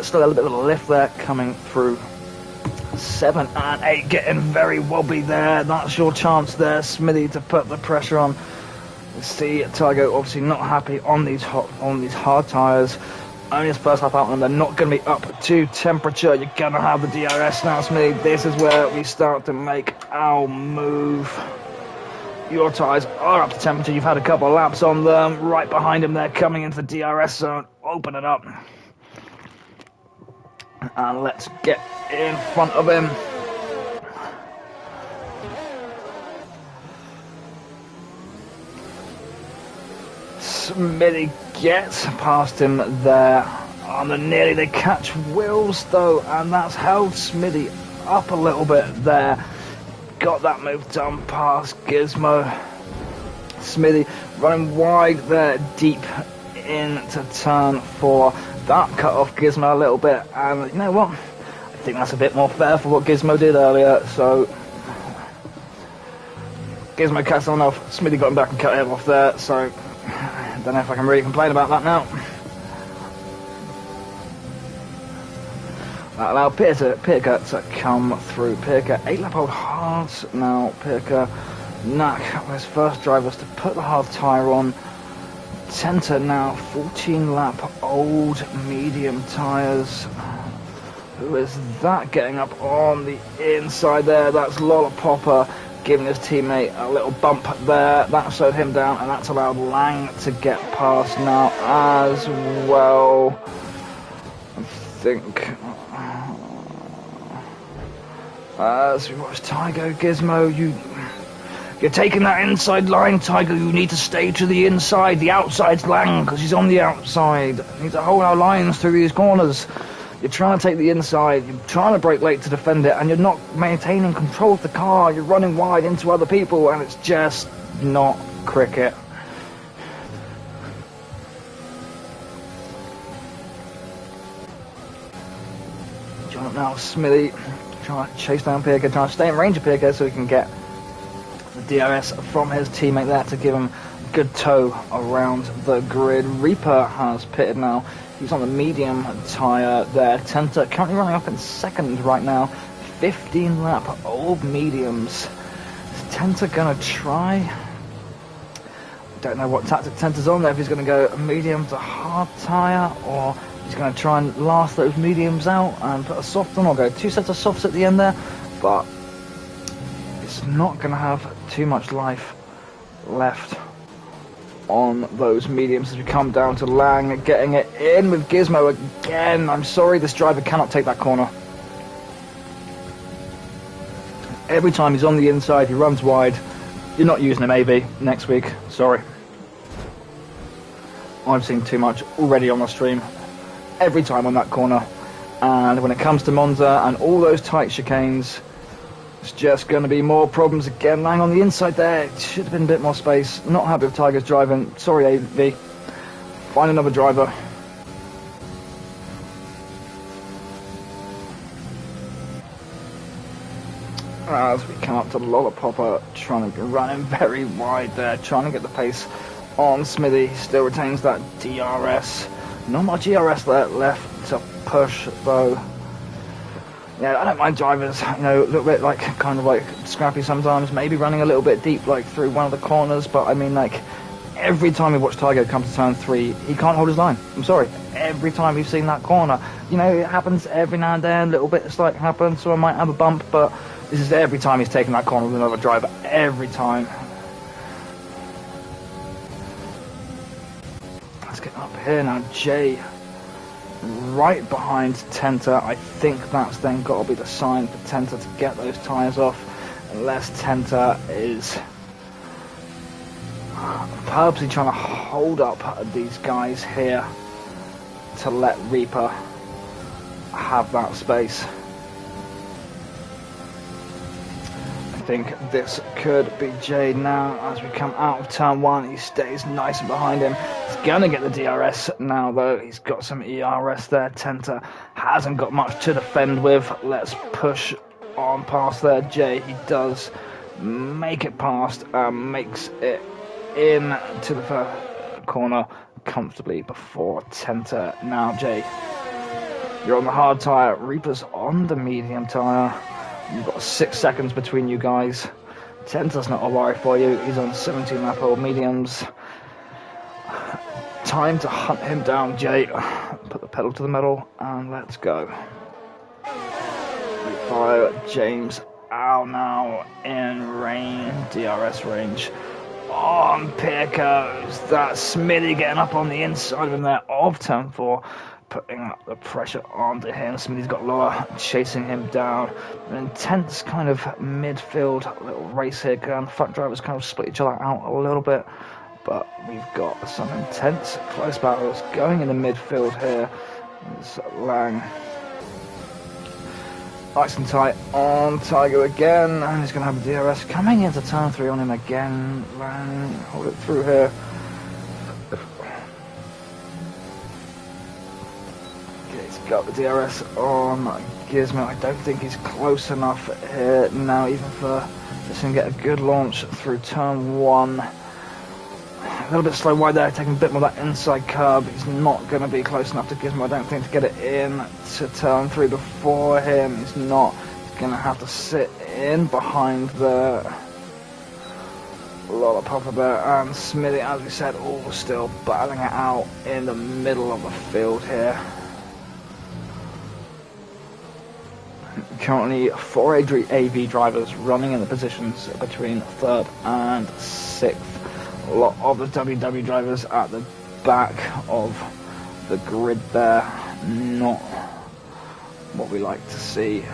Still a little bit of a lift there coming through 7 and 8, getting very wobbly there. That's your chance there, Smithy, to put the pressure on. You see Tygo obviously not happy on these hard tyres. Only his first lap out, and they're not going to be up to temperature. You're going to have the DRS now, Smithy. This is where we start to make our move. Your tyres are up to temperature. You've had a couple of laps on them. Right behind him, they're coming into the DRS zone. Open it up. And let's get in front of him. Smithy gets past him there on the nearly. They catch Wills though, and that's held Smithy up a little bit there. Got that move done past Gizmo. Smithy running wide there, deep into turn 4. That cut off Gizmo a little bit, and you know what? I think that's a bit more fair for what Gizmo did earlier. So Gizmo cuts on off. Smithy got him back and cut him off there. So I don't know if I can really complain about that now. That allowed Pirker to come through. Pirker 8-lap-old hards now. Pirker Knack was first drivers to put the hard tyre on. Tenter now 14-lap-old medium tyres. Who is that getting up on the inside there? That's Lollapopper giving his teammate a little bump there. That slowed him down, and that's allowed Lang to get past now as well. I think as we watch Tygo, Gizmo, you're taking that inside line, Tygo. You need to stay to the inside. The outside's Lang, because he's on the outside. You need to hold our lines through these corners. You're trying to take the inside. You're trying to brake late to defend it, and you're not maintaining control of the car. You're running wide into other people, and it's just not cricket. John up now, Smithy. Trying to chase down Pirker, trying to stay in range of Pirker so he can get the DRS from his teammate there to give him a good tow around the grid. Reaper has pitted now. He's on the medium tyre there. Tenter currently running up in second right now. 15-lap old mediums. Is Tenter going to try? Don't know what tactic Tenter's on there. If he's going to go medium to hard tyre, or he's going to try and last those mediums out and put a soft on, or go 2 sets of softs at the end there. But it's not going to have too much life left on those mediums as we come down to Lang getting it in with Gizmo again. I'm sorry, this driver cannot take that corner. Every time he's on the inside, he runs wide. You're not using him AV next week. Sorry. I've seen too much already on the stream. Every time on that corner. And when it comes to Monza and all those tight chicanes, it's just going to be more problems again. Lang on the inside there. It should have been a bit more space. Not happy with Tiger's driving. Sorry, AV. Find another driver. as we come up to Lollipopper, trying to be running very wide there, trying to get the pace on Smithy. He still retains that DRS. Not much DRS left to push though. Yeah, I don't mind drivers, you know, a little bit like kind of like scrappy sometimes, maybe running a little bit deep like through one of the corners, but I mean like every time we watch Tiger come to turn 3, he can't hold his line. I'm sorry. Every time we've seen that corner, you know, it happens every now and then, little bits like happen, so I might have a bump, but this is every time he's taken that corner with another driver, every time. Let's get up here now, Jay. Right behind Tenta. I think that's then got to be the sign for Tenta to get those tyres off, unless Tenta is purposely trying to hold up these guys here to let Reaper have that space. I think this could be Jay now as we come out of turn 1. He stays nice and behind him. He's gonna get the DRS now though. He's got some ERS there. Tenta hasn't got much to defend with. Let's push on past there. Jay, he does make it past and makes it in to the first corner comfortably before Tenta. Now Jay, you're on the hard tyre. Reaper's on the medium tyre. You've got 6 seconds between you guys. Tenta's not a worry for you. He's on 17 lap old mediums. Time to hunt him down, Jay. Put the pedal to the metal and let's go. We follow James Al now in DRS range. On Pierco's. That's Smithy getting up on the inside of him there of turn 4. Putting up the pressure onto him. Smithy's got Laura chasing him down. An intense kind of midfield little race here. The front drivers kind of split each other out a little bit. But we've got some intense close battles going in the midfield here. It's Lang. Nice and tight on Tiger again. And he's going to have a DRS coming into turn 3 on him again. Lang, hold it through here. Got the DRS on Gizmo. I don't think he's close enough here now, even for just to get a good launch through turn 1. A little bit slow wide there, taking a bit more of that inside curb. He's not going to be close enough to Gizmo, I don't think, to get it in to turn 3 before him. He's not. He's going to have to sit in behind the Lollipopper there, and Smithy, as we said, all still battling it out in the middle of the field here. Currently 4 AV drivers running in the positions between 3rd and 6th. A lot of the WW drivers at the back of the grid there. Not what we like to see.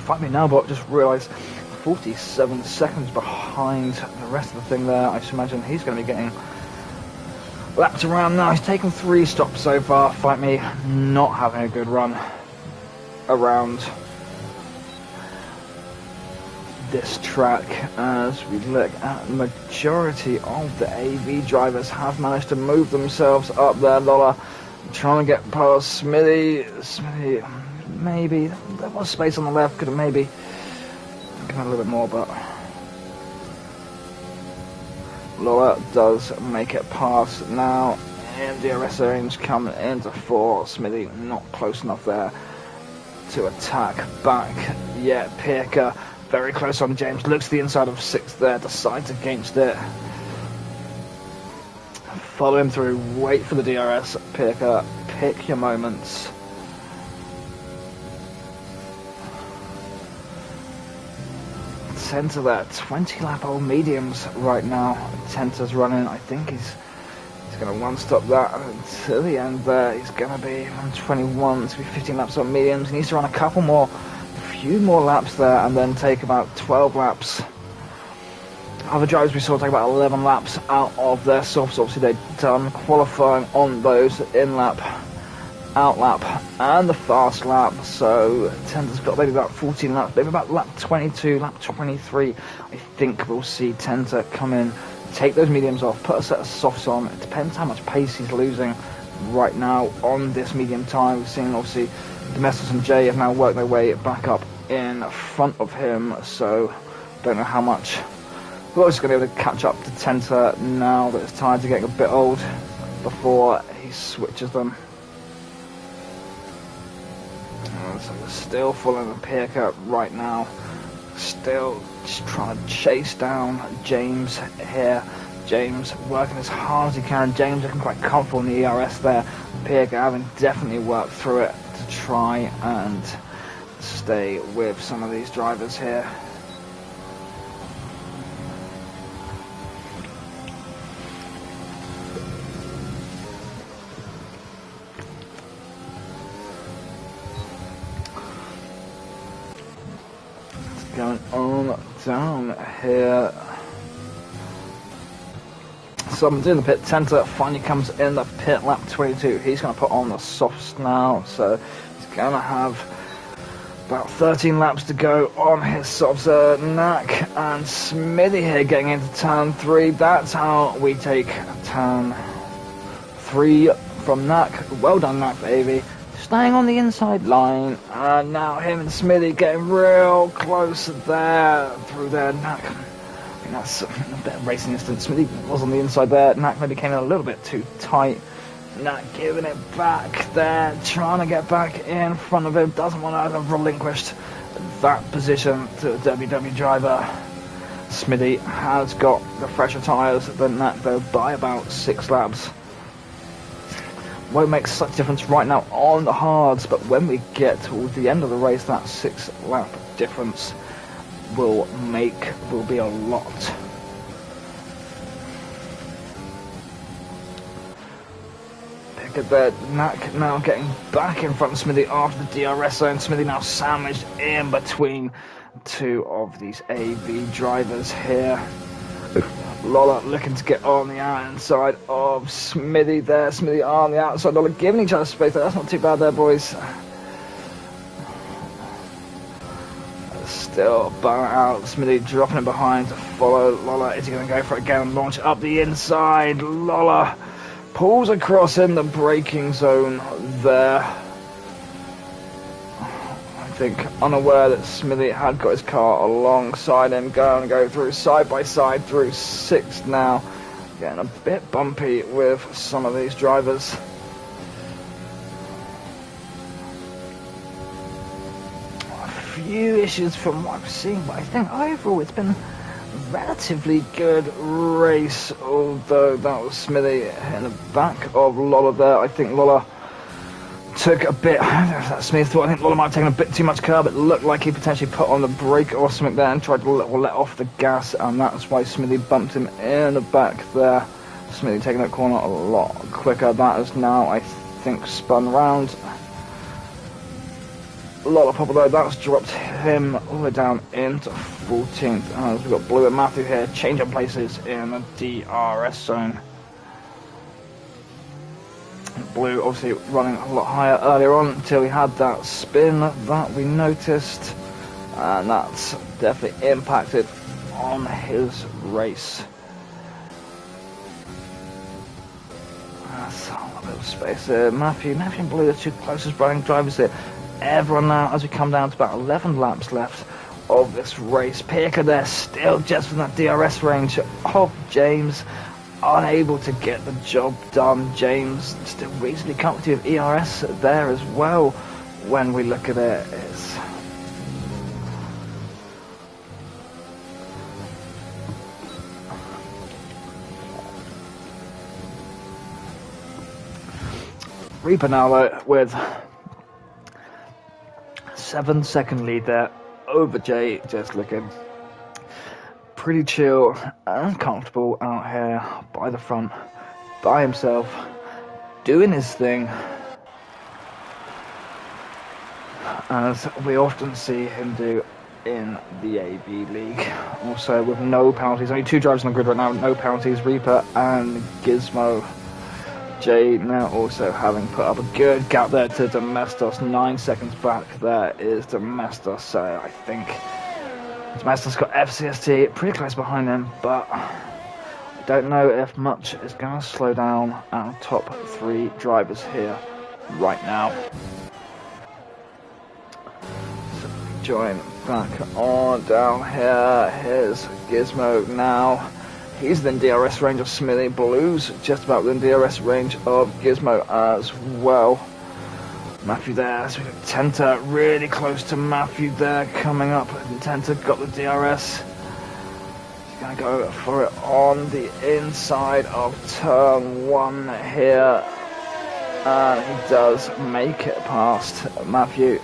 Fight me now, but just realised 47 seconds behind the rest of the thing there. I just imagine he's going to be getting lapped around now. He's taken 3 stops so far. Fight me not having a good run around this track as we look at the majority of the AV drivers have managed to move themselves up there. Lola trying to get past Smithy. Smithy, maybe there was space on the left, could have maybe a little bit more, but Laura does make it past now. And DRS range coming into 4. Smithy not close enough there to attack back yet. Pirker very close on James, looks to the inside of 6th there, decides against it. Follow him through, wait for the DRS. Pirker, pick your moments. Tenta there, 20 lap old mediums right now. Tenta's running, I think he's going to one-stop that until the end there. He's going to be on 21, it's going to be 15 laps on mediums. He needs to run a few more laps there and then take about 12 laps. Other drivers we saw take about 11 laps out of their softs. Obviously they've done qualifying on those in-lap, out-lap and the fast lap, so Tenta's got maybe about 14 laps, maybe about lap 22, lap 23. I think we'll see Tenta come in take those mediums off, put a set of softs on. It depends how much pace he's losing right now on this medium tire. We've seen obviously Domestos and Jay have now worked their way back up in front of him, so don't know how much. We're also going to be able to catch up to Tenta now that his tires are getting a bit old before he switches them. So we're still following the Pirker right now. Still just trying to chase down James here. James working as hard as he can. James looking quite comfortable in the ERS there. Pirker having definitely worked through it to try and stay with some of these drivers here. Going on down here. So I'm doing the pit. Tenta finally comes in the pit, lap 22. He's going to put on the softs now, so he's going to have about 13 laps to go on his softs. Knack and Smithy here getting into turn 3. That's how we take turn 3 from Knack. Well done, Knack, baby. Staying on the inside line, and now him and Smithy getting real close there through there. Knack, I think that's a bit of racing distance. Smithy was on the inside there. Knack maybe came in a little bit too tight. Knack giving it back there, trying to get back in front of him. Doesn't want to have relinquished that position to the WW driver. Smithy has got the fresher tyres than Knack though by about 6 laps. Won't make such a difference right now on the hards, but when we get towards the end of the race, that 6 lap difference will be a lot. Pick it there. Knack now getting back in front of Smithy after the DRS zone. Smithy now sandwiched in between 2 of these AV drivers here. Lola looking to get on the outside of Smithy there. Smithy on the outside. Lola giving each other space there. That's not too bad there, boys. Still burnt out. Smithy dropping it behind to follow Lola. Is he going to go for it again and launch it up the inside? Lola pulls across in the braking zone there. I think unaware that Smithy had got his car alongside him, going to go through side by side through 6 now. Getting a bit bumpy with some of these drivers. A few issues from what I've seen, but I think overall it's been a relatively good race, although that was Smithy in the back of Lola there. I think Lola took a bit, Smith thought, I think Lola might have taken a bit too much curb. It looked like he potentially put on the brake or something there and tried to let off the gas, and that's why Smithy bumped him in the back there. Smithy taking that corner a lot quicker. That is now, I think, spun round. Lola Popper though, that's dropped him all the way down into 14th. As we've got Blue and Matthew here, changing places in the DRS zone. Blue obviously running a lot higher earlier on until he had that spin that we noticed, and that's definitely impacted on his race. That's a bit of space there. Matthew and Blue are the 2 closest running drivers here. Everyone now, as we come down to about 11 laps left of this race. Pirker there still just from that DRS range of James. Unable to get the job done. James still reasonably comfortable with ERS there as well. When we look at it, it's Reaper now though with 7-second lead there over Jay, just looking pretty chill and comfortable out here by the front, by himself, doing his thing, as we often see him do in the AV League. Also with no penalties, only 2 drivers on the grid right now, no penalties, Reaper and Gizmo. Jay now also having put up a good gap there to Domestos, 9 seconds back there is Domestos, so I think Domestos got FCST pretty close behind him, but I don't know if much is going to slow down our top 3 drivers here right now. So join back on down here. Here's Gizmo now. He's within DRS range of Smithy. Blue's just about within DRS range of Gizmo as well. Matthew there, so we've got Tenta really close to Matthew there, coming up. Tenta got the DRS. He's going to go for it on the inside of turn 1 here. And he does make it past Matthew.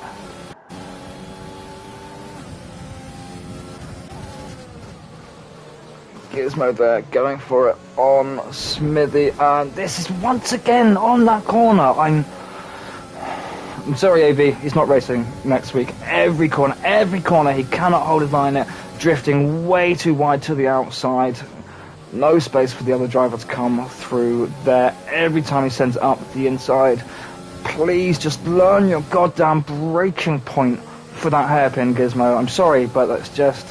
Gizmo there, going for it on Smithy. And this is once again on that corner. I'm sorry, AV, he's not racing next week. Every corner, he cannot hold his line there, drifting way too wide to the outside. No space for the other driver to come through there. Every time he sends it up the inside. Please just learn your goddamn braking point for that hairpin, Gizmo. I'm sorry, but that's just,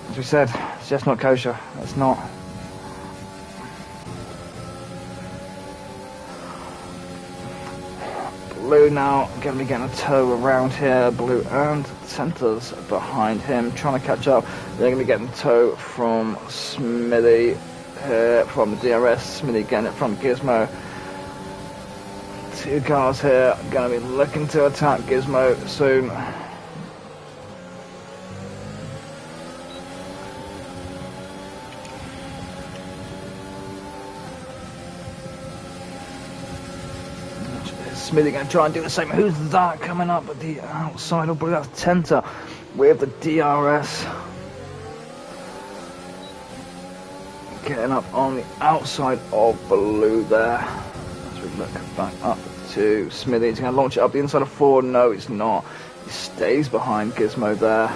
as we said, it's just not kosher. It's not. Blue now going to be getting a tow around here. Blue and Center's behind him, trying to catch up. They're going to be getting a tow from Smithy here, from the DRS. Smithy getting it from Gizmo. 2 cars here, going to be looking to attack Gizmo soon. Smithy going to try and do the same. Who's that coming up at the outside of Blue? That's Tenta with the DRS. Getting up on the outside of Blue there. As we look back up to Smithy. He's going to launch it up the inside of 4. No, it's not. He stays behind Gizmo there.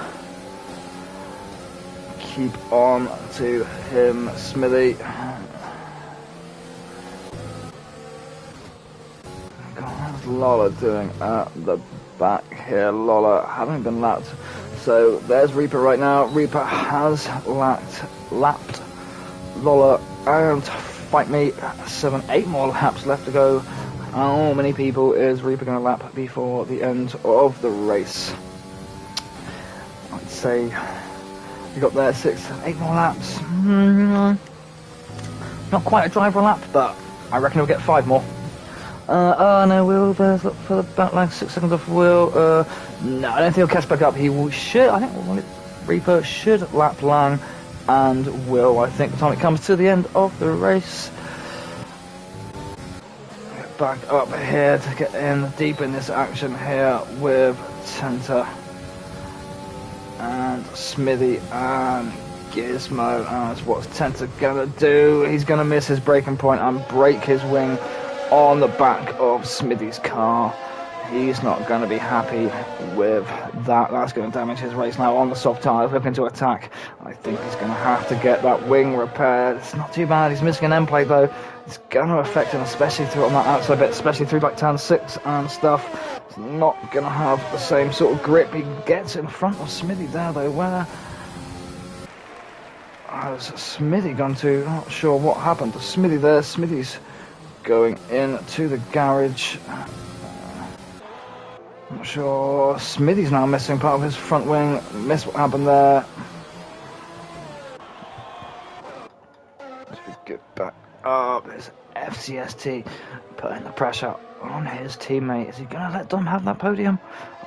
Keep on to him, Smithy. Lola doing at the back here. Lola having been lapped. So there's Reaper right now. Reaper has lapped Lola and Fight Me. 8 more laps left to go. How many people is Reaper going to lap before the end of the race? I'd say we got there 8 more laps. Not quite a driver lap, but I reckon he'll get 5 more. No, Will, there's look for the back line, 6 seconds off Will. No, I don't think he'll catch back up. He should, I think Reaper should lap Lang and Will, I think, by the time it comes to the end of the race. Get back up here to get in deep in this action here with Tenta and Smithy and Gizmo. That's what's Tenta gonna do. He's gonna miss his braking point and break his wing on the back of Smithy's car. He's not going to be happy with that. That's going to damage his race now on the soft tyres, looking to attack. I think he's going to have to get that wing repaired. It's not too bad. He's missing an end plate though. It's going to affect him, especially through on that outside bit, especially through like turn 6 and stuff. It's not going to have the same sort of grip. He gets in front of Smithy there though. Where has Smithy gone to? Not sure what happened to Smithy there. Smithy's going into the garage. Not sure. Smithy's now missing part of his front wing. Missed what happened there. Let's get back up. There's FCST putting the pressure on his teammate. Is he going to let Dom have that podium?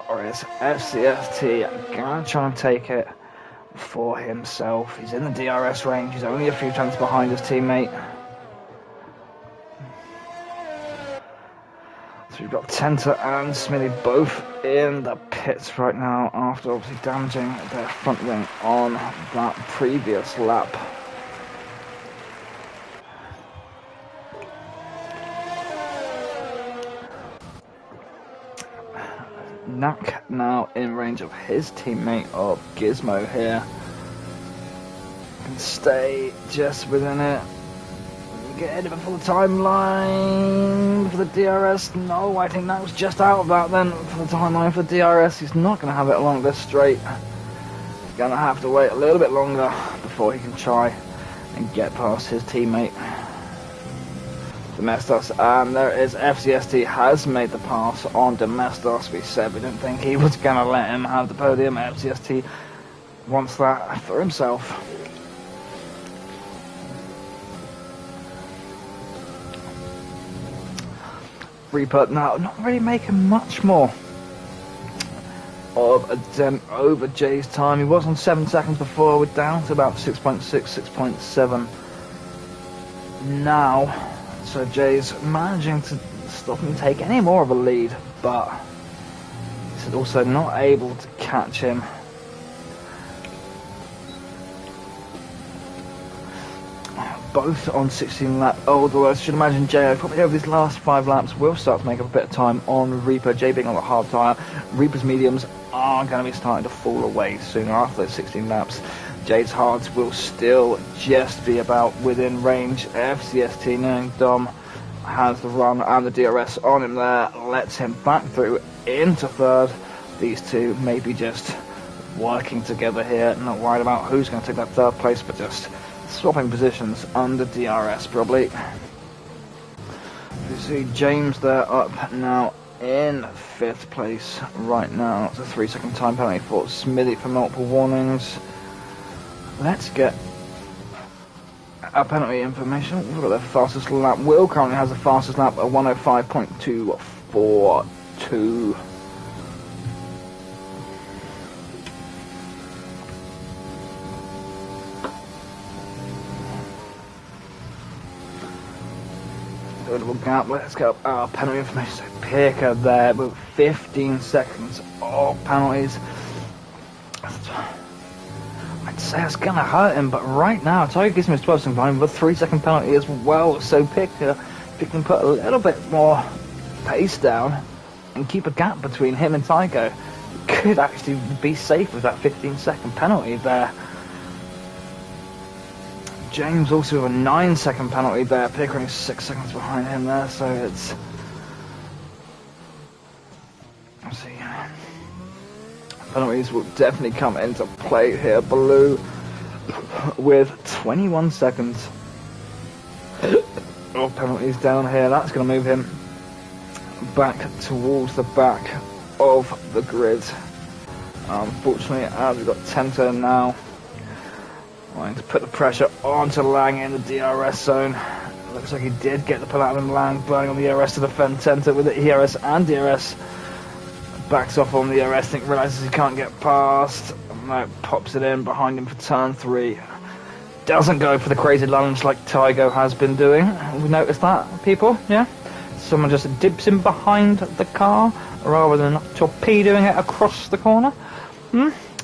Or is FCST going to try and take it for himself? He's in the DRS range. He's only a few tenths behind his teammate. So we've got Tenta and Smithy both in the pits right now after obviously damaging their front wing on that previous lap. Nak now in range of his teammate of Gizmo here. Can stay just within it. Get ahead of it for the timeline for the DRS. No, I think that was just out of that then for the timeline for DRS. He's not going to have it along this straight. He's going to have to wait a little bit longer before he can try and get past his teammate Domestos. And there is FCST has made the pass on Domestos. We said we didn't think he was going to let him have the podium. FCST wants that for himself. Reaper now not really making much more of a dent over Jay's time. He was on 7 seconds before. We're down to about 6.6, 6.7 now. So Jay's managing to stop him take any more of a lead, but he's also not able to catch him. Both on 16 laps. Although I should imagine Jay probably over these last 5 laps will start to make up a bit of time on Reaper. Jay being on the hard tyre. Reaper's mediums are going to be starting to fall away sooner after those 16 laps. Jay's hards will still just be about within range. FCST, knowing Dom has the run and the DRS on him there, lets him back through into third. These two maybe just working together here, not worried about who's going to take that third place, but just swapping positions under DRS probably. You see James there up now in 5th place right now. It's a 3-second time penalty for Smithy for multiple warnings. Let's get our penalty information. We've got the fastest lap. Will currently has the fastest lap at 105.242. A little gap. Let's get up our penalty information. So Picker there with 15 seconds of penalties. I'd say it's going to hurt him, but right now Tiger gives him his 12 second behind with a 3-second penalty as well. So Picker can put a little bit more pace down and keep a gap between him and Tygo. Could actually be safe with that 15-second penalty there. James also with a 9-second penalty there. Pickering 6 seconds behind him there, so it's... Let's see. Penalties will definitely come into play here. Blue with 21 seconds of penalties down here. That's going to move him back towards the back of the grid. Unfortunately, as we've got Tenta now, wanting to put the pressure onto Lang in the DRS zone. Looks like he did get the pull out of him. Lang burning on the ERS to defend Tenta with the ERS and DRS. Backs off on the ERS, realises he can't get past. No, pops it in behind him for turn 3. Doesn't go for the crazy lunge like Tygo has been doing. We noticed that, people? Yeah? Someone just dips in behind the car rather than torpedoing it across the corner.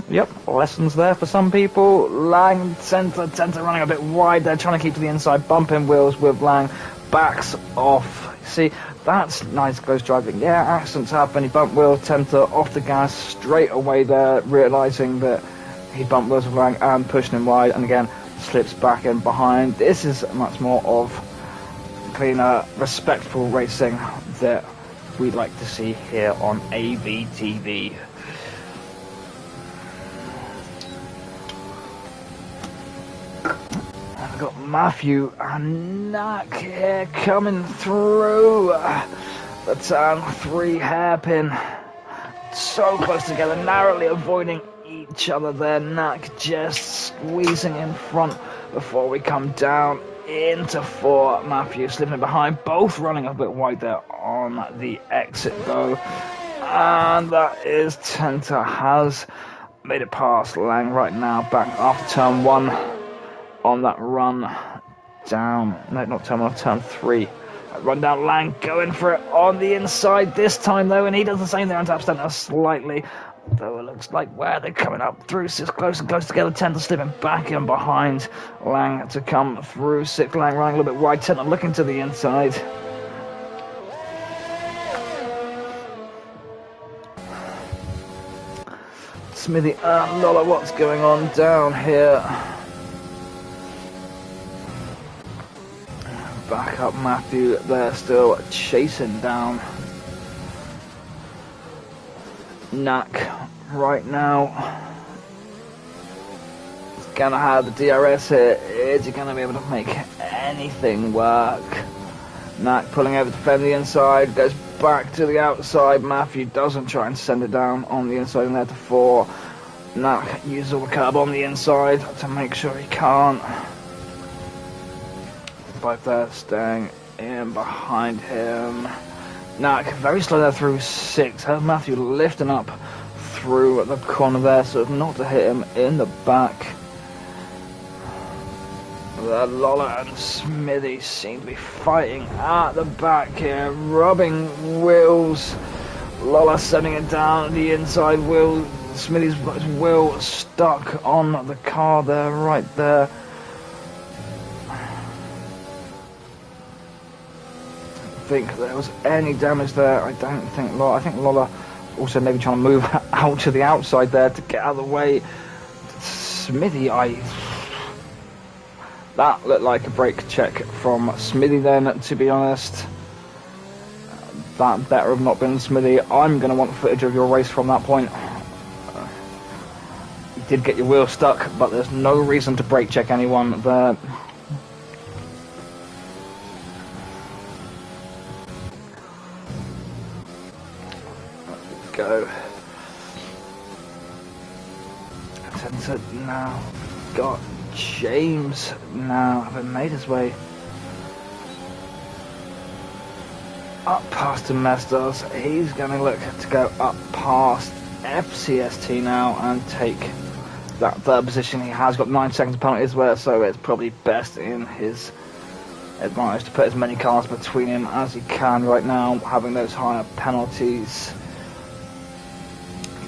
Yep, lessons there for some people. Lang, Tenta running a bit wide there, trying to keep to the inside, bumping wheels with Lang. Backs off. See, that's nice close driving. Yeah, accidents happen. He bumped wheels, Tenta off the gas straight away there, realising that he bumped wheels with Lang and pushing him wide, and again slips back in behind. This is much more of cleaner, respectful racing that we'd like to see here on AVTV. I've got Matthew and Knack here coming through the turn 3 hairpin. So close together, narrowly avoiding each other there. Knack just squeezing in front before we come down into 4. Matthew slipping behind, both running a bit wide there on the exit though. And that is Tenta has made it past Lang right now, back after turn 1. On that run down, no, not turn 1, turn 3. Run down, Lang going for it on the inside this time though, and he does the same there and taps Tenta slightly. Though it looks like where they're coming up through 6 close and close together. Tenta slipping back in behind Lang to come through 6. Lang running a little bit wide, Tenta looking to the inside. Smithy and Lola, what's going on down here? Back up Matthew there, still chasing down Knack right now. gonna have the DRS here. Is he gonna be able to make anything work? Knack pulling over to defend the inside, goes back to the outside. Matthew doesn't try and send it down on the inside and there to 4. Knack uses all the curb on the inside to make sure he can't. Both there staying in behind him. Knack very slow there through 6. Has Matthew lifting up through the corner there so as not to hit him in the back. Lola and Smithy seem to be fighting at the back here, rubbing wheels. Lola sending it down the inside wheel. Smithy's wheel stuck on the car there, right there. I think there was any damage there. I don't think Lola. I think Lola also maybe trying to move out to the outside there to get out of the way. Smithy, that looked like a brake check from Smithy then, to be honest. That better have not been Smithy. I'm going to want footage of your race from that point. You did get your wheel stuck, but there's no reason to brake check anyone there. Go. Sensor now got James now having made his way up past Domestos. He's going to look to go up past FCST now and take that third position. He has got 9 seconds penalties there, so it's probably best in his advantage to put as many cars between him as he can right now, having those higher penalties.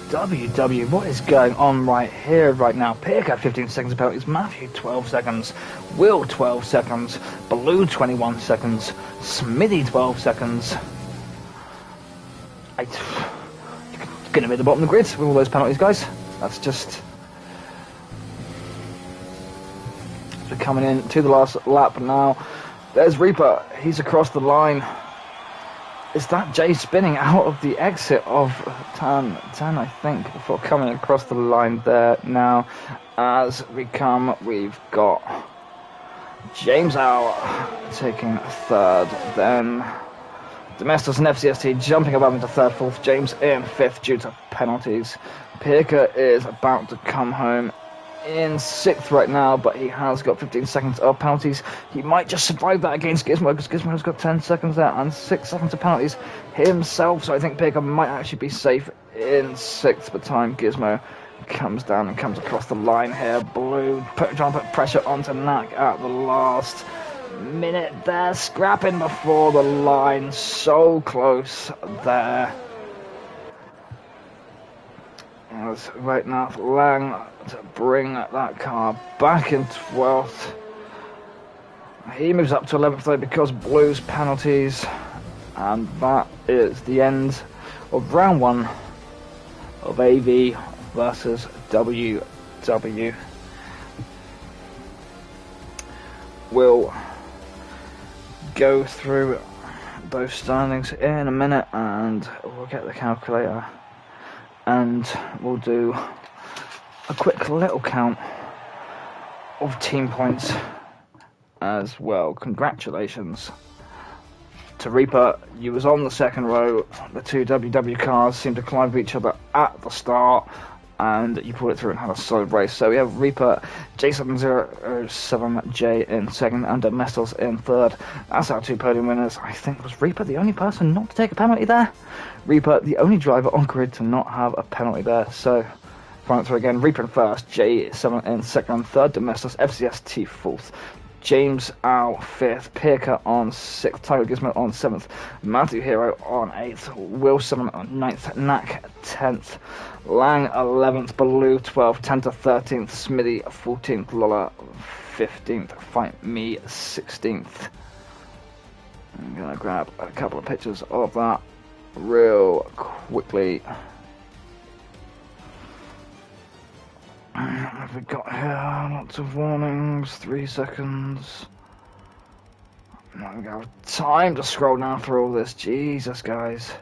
What is going on right here, right now? Pirka 15 seconds of penalties, Matthew 12 seconds, Will 12 seconds, Baloo 21 seconds, Smithy 12 seconds. You're going to be at the bottom of the grid with all those penalties, guys. That's just... We're coming in to the last lap now. There's Reaper, he's across the line. Is that Jay spinning out of the exit of turn 10, I think, before coming across the line there now? As we've got James out taking third, then Domestos and FCST jumping above into third, fourth, James in fifth due to penalties. Pirka is about to come home in sixth right now, but he has got 15 seconds of penalties. He might just survive that against Gizmo, because Gizmo's got 10 seconds there and 6 seconds of penalties himself, so I think Pirka might actually be safe in sixth by the time Gizmo comes down and comes across the line here. Blue trying to put pressure onto Knack at the last minute there, scrapping before the line, so close there. As right now Lang to bring that car back in 12th. He moves up to 11th though because Blue's penalties, and that is the end of round 1 of AV versus WW. We'll go through those standings in a minute and we'll get the calculator and we'll do a quick little count of team points as well. Congratulations to Reaper, you was on the second row. The two WW cars seemed to collide with each other at the start and you pulled it through and had a solid race. So we have Reaper, J707J in second and Domestos in third. That's our two podium winners. I think was Reaper the only person not to take a penalty there. Reaper the only driver on grid to not have a penalty there. So run it through again. Reaper in first, J7 in second and third, Domestos, FCST fourth, James Al 5th, Pirka on 6th, Tiger Gizmo on 7th, Matthew Hero on 8th, Will 7 on 9th, Knack 10th, Lang 11th, Baloo 12th, Tenta 13th, Smithy 14th, Lola 15th, Fight Me 16th. I'm going to grab a couple of pictures of that real quickly. What have we got here? Lots of warnings, 3 seconds. Not gonna have time to scroll down through all this. Jesus, guys.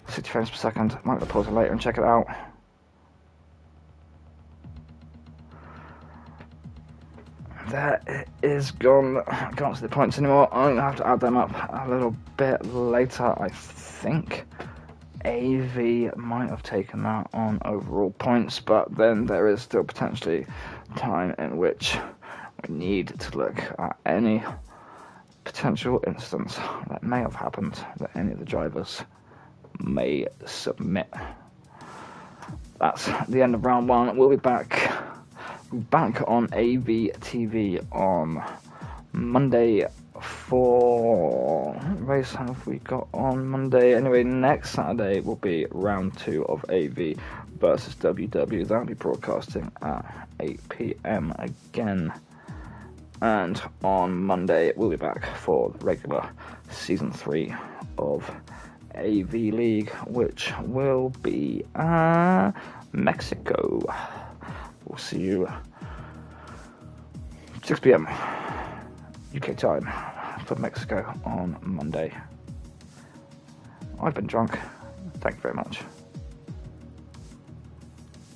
60 frames per second. Might have to pause it later and check it out. There is gone. I can't see the points anymore. I'm going to have to add them up a little bit later, I think. AV might have taken that on overall points, but then there is still potentially time in which we need to look at any potential instance that may have happened that any of the drivers may submit. That's the end of round one. We'll be back on AVTV on Monday for what race have we got on Monday? Anyway, next Saturday will be round 2 of AV versus WW. That'll be broadcasting at 8 p.m. again. And on Monday, we'll be back for the regular Season 3 of AV League, which will be Mexico. We'll see you 6 p.m. UK time for Mexico on Monday. I've been drunk. Thank you very much.